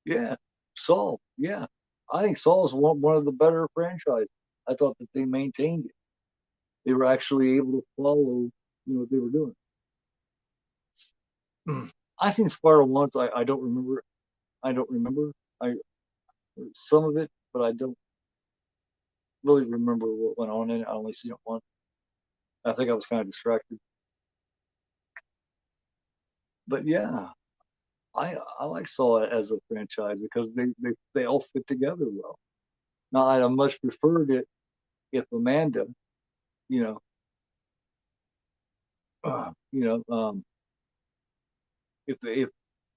Yeah, Saul. Yeah, I think Saul's one of the better franchises. I thought that they maintained it. They were actually able to follow, what they were doing. I seen Spiral once. I don't remember. I don't remember. I some of it, but I don't really remember what went on in it. I only seen it once. I think I was kind of distracted. But yeah, I like Saw as a franchise because they all fit together well. Now I'd have much preferred it if Amanda, you know, uh, you know, um, if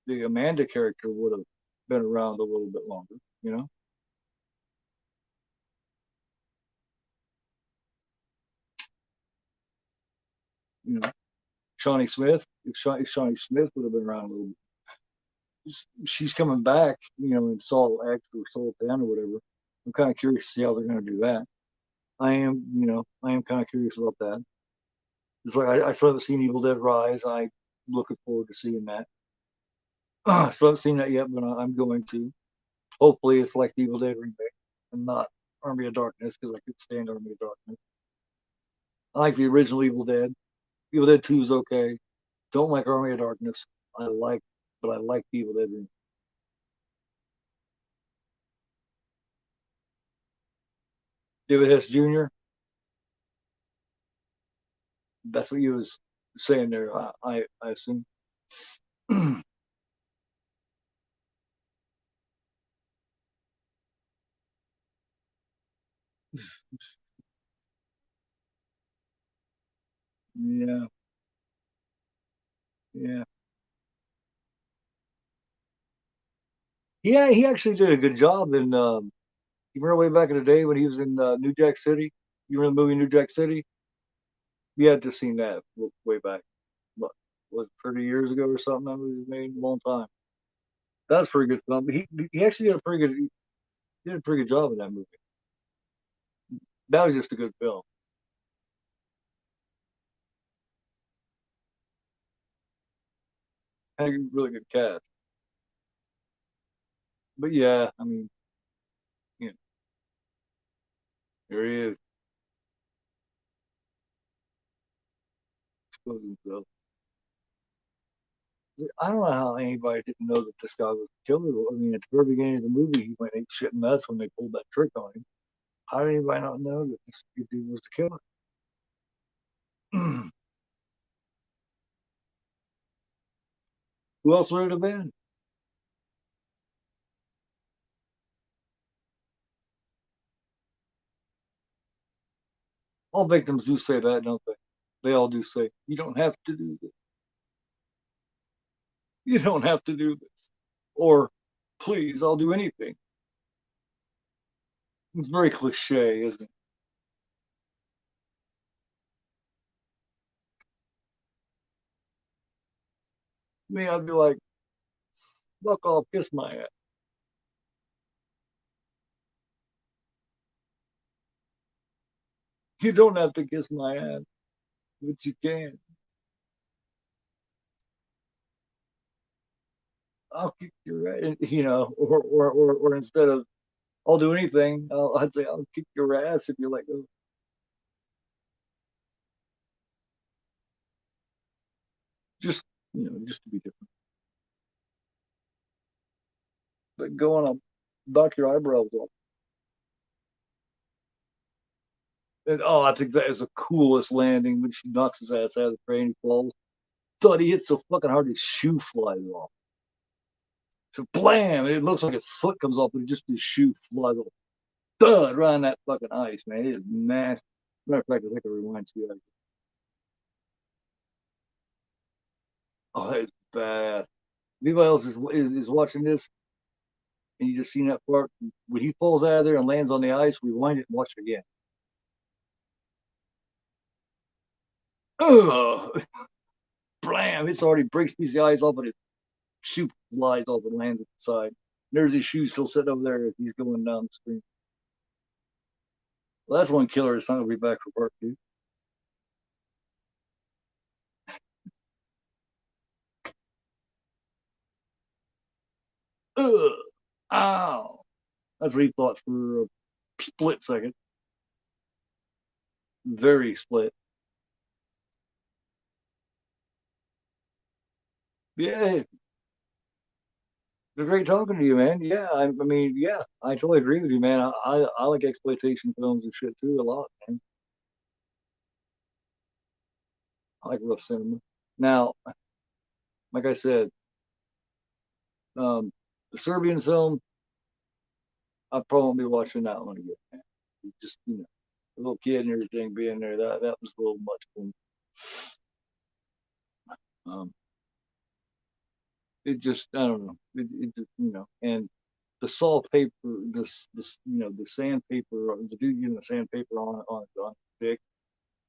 the Amanda character would have been around a little bit longer, you know, you know, Shawnee Smith, if Shawnee Smith would have been around a little bit, she's coming back, in Saw X or Saw 10 or whatever. I'm kind of curious to see how they're going to do that. I am kind of curious about that. It's like I still haven't seen Evil Dead Rise. I'm looking forward to seeing that. Still haven't seen that yet, but I'm going to. Hopefully, it's like the Evil Dead remake and not Army of Darkness because I could stand Army of Darkness. I like the original Evil Dead. Evil Dead 2 is okay. Don't like Army of Darkness. But I like the Evil Dead remake. David Hess Jr. That's what you was saying there. I assume. Yeah, yeah. Yeah, he actually did a good job in. You remember way back in the day when he was in New Jack City? You remember the movie New Jack City? You had to seen that way back. What was it, 30 years ago or something? That movie was made a long time. That was pretty good film. He actually did a pretty good job in that movie. That was just a good film. Had a really good cast. But yeah, I mean, you know, there he is, exposing himself. I don't know how anybody didn't know that this guy was a killer. I mean, at the very beginning of the movie, he went ape shit nuts when they pulled that trick on him. How did anybody not know that this dude was the killer? Who else would it have been? All victims do say that, don't they? They all do say, "You don't have to do this. You don't have to do this," or "Please, I'll do anything." It's very cliche, isn't it? Me, I'd be like, "Fuck off, kiss my ass." You don't have to kiss my ass, but you can. I'll kick your ass, you know, or instead of I'll do anything, I'd say I'll kick your ass if you let go. Just just to be different. But go on a knock your eyebrows off. And, oh, I think that is the coolest landing when she knocks his ass out of the train. He falls. Thought he hit so fucking hard his shoe flies off. So blam! It looks like his foot comes off, but just his shoe flies off. Thud right on that fucking ice, man. It is nasty. Matter of fact, I think I rewind to you. Oh, that is bad. Levi else is watching this, and you just seen that part when he falls out of there and lands on the ice. Rewind it and watch it again. Ugh! Blam! It's already breaks piece of the ice off, but his shoe flies off and lands at the side. There's his shoe still sitting over there as he's going down the screen. Well, that's one killer. It's not gonna be back for part two. Ugh! Ow! That's what he thought for a split second. Very split. Yeah, it's great talking to you, man. Yeah, I mean, yeah, I totally agree with you, man. I like exploitation films and shit too a lot, man. I like rough cinema. Now, like I said, the Serbian film, I probably won't be watching that one again, man. Just a little kid and everything being there, that was a little much for me. Um, it just I don't know. It just and the saw paper, this the sandpaper, the dude using the sandpaper on Vic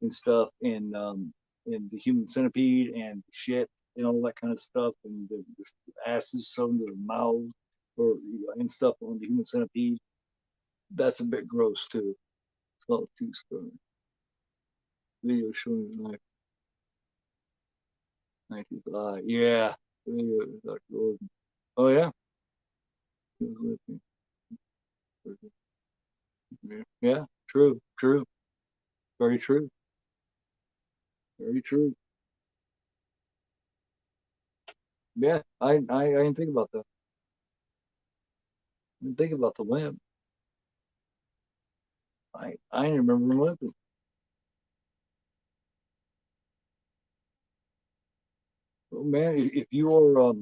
and stuff, and the human centipede and shit and all that kind of stuff, and the acid sewn to the mouth or and stuff on the human centipede. That's a bit gross too. It's not too strong. Video showing like 19th eye. Yeah. Video of Dr. Gordon. Oh yeah. Yeah. True. True. Very true. Very true. Yeah. I didn't think about that. I didn't think about the limp. I didn't remember him limping. Oh, man, if you're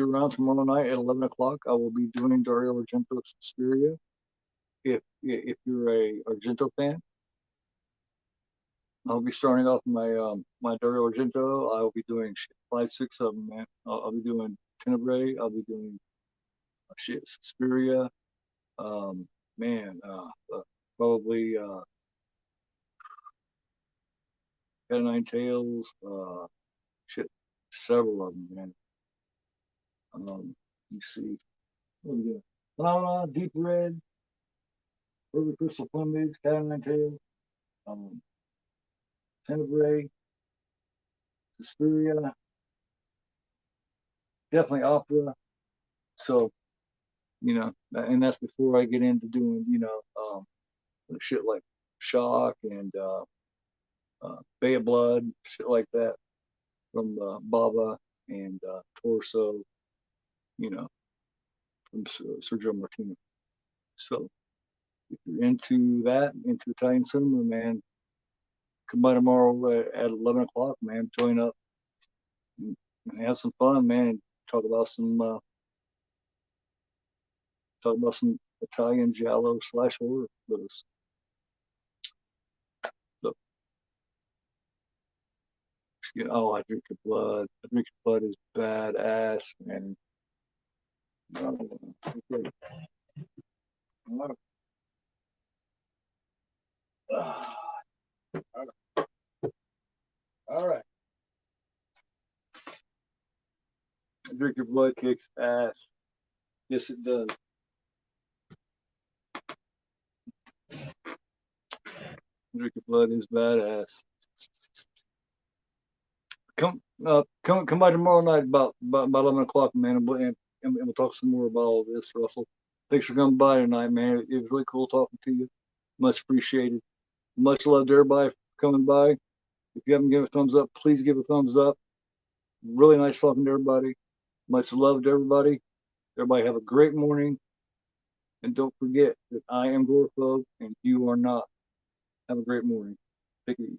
around tomorrow night at 11 o'clock, I will be doing Dario Argento's Suspiria. If you're a Argento fan, I'll be starting off my Dario Argento. I'll be doing shit, five, six of them, man. I'll be doing Tenebrae. I'll be doing shit Suspiria. Um, man, probably Cat of Nine Tails. Shit, several of them, man. You see, what are we doing? Phenomena, Deep Red, Perfect Crystal Plumage, Cat of Nine Tails, um, Tenebrae, Suspiria, definitely opera. So, and that's before I get into doing, shit like Shock and Bay of Blood, shit like that from Bava and Torso, you know, from Sergio Martino. So, if you're into that, into Italian cinema, man, come by tomorrow at 11 o'clock, man. Join up and have some fun, man, and talk about some uh, talk about some Italian giallo slash horror with us. So, oh, I drink your blood. I drink your blood is badass, man. Oh, okay. All right. I drink your blood kicks ass. Yes, it does. Drink your blood is badass. come by tomorrow night about 11 o'clock, man, and we'll talk some more about all this, Russell. Thanks for coming by tonight, man. It was really cool talking to you. Much appreciated. Much love to everybody for coming by. If you haven't given a thumbs up, please give a thumbs up. Really nice talking to everybody. Much love to everybody. Everybody have a great morning. And don't forget that I am GoreAphobe and you are not. Have a great morning. Take it easy.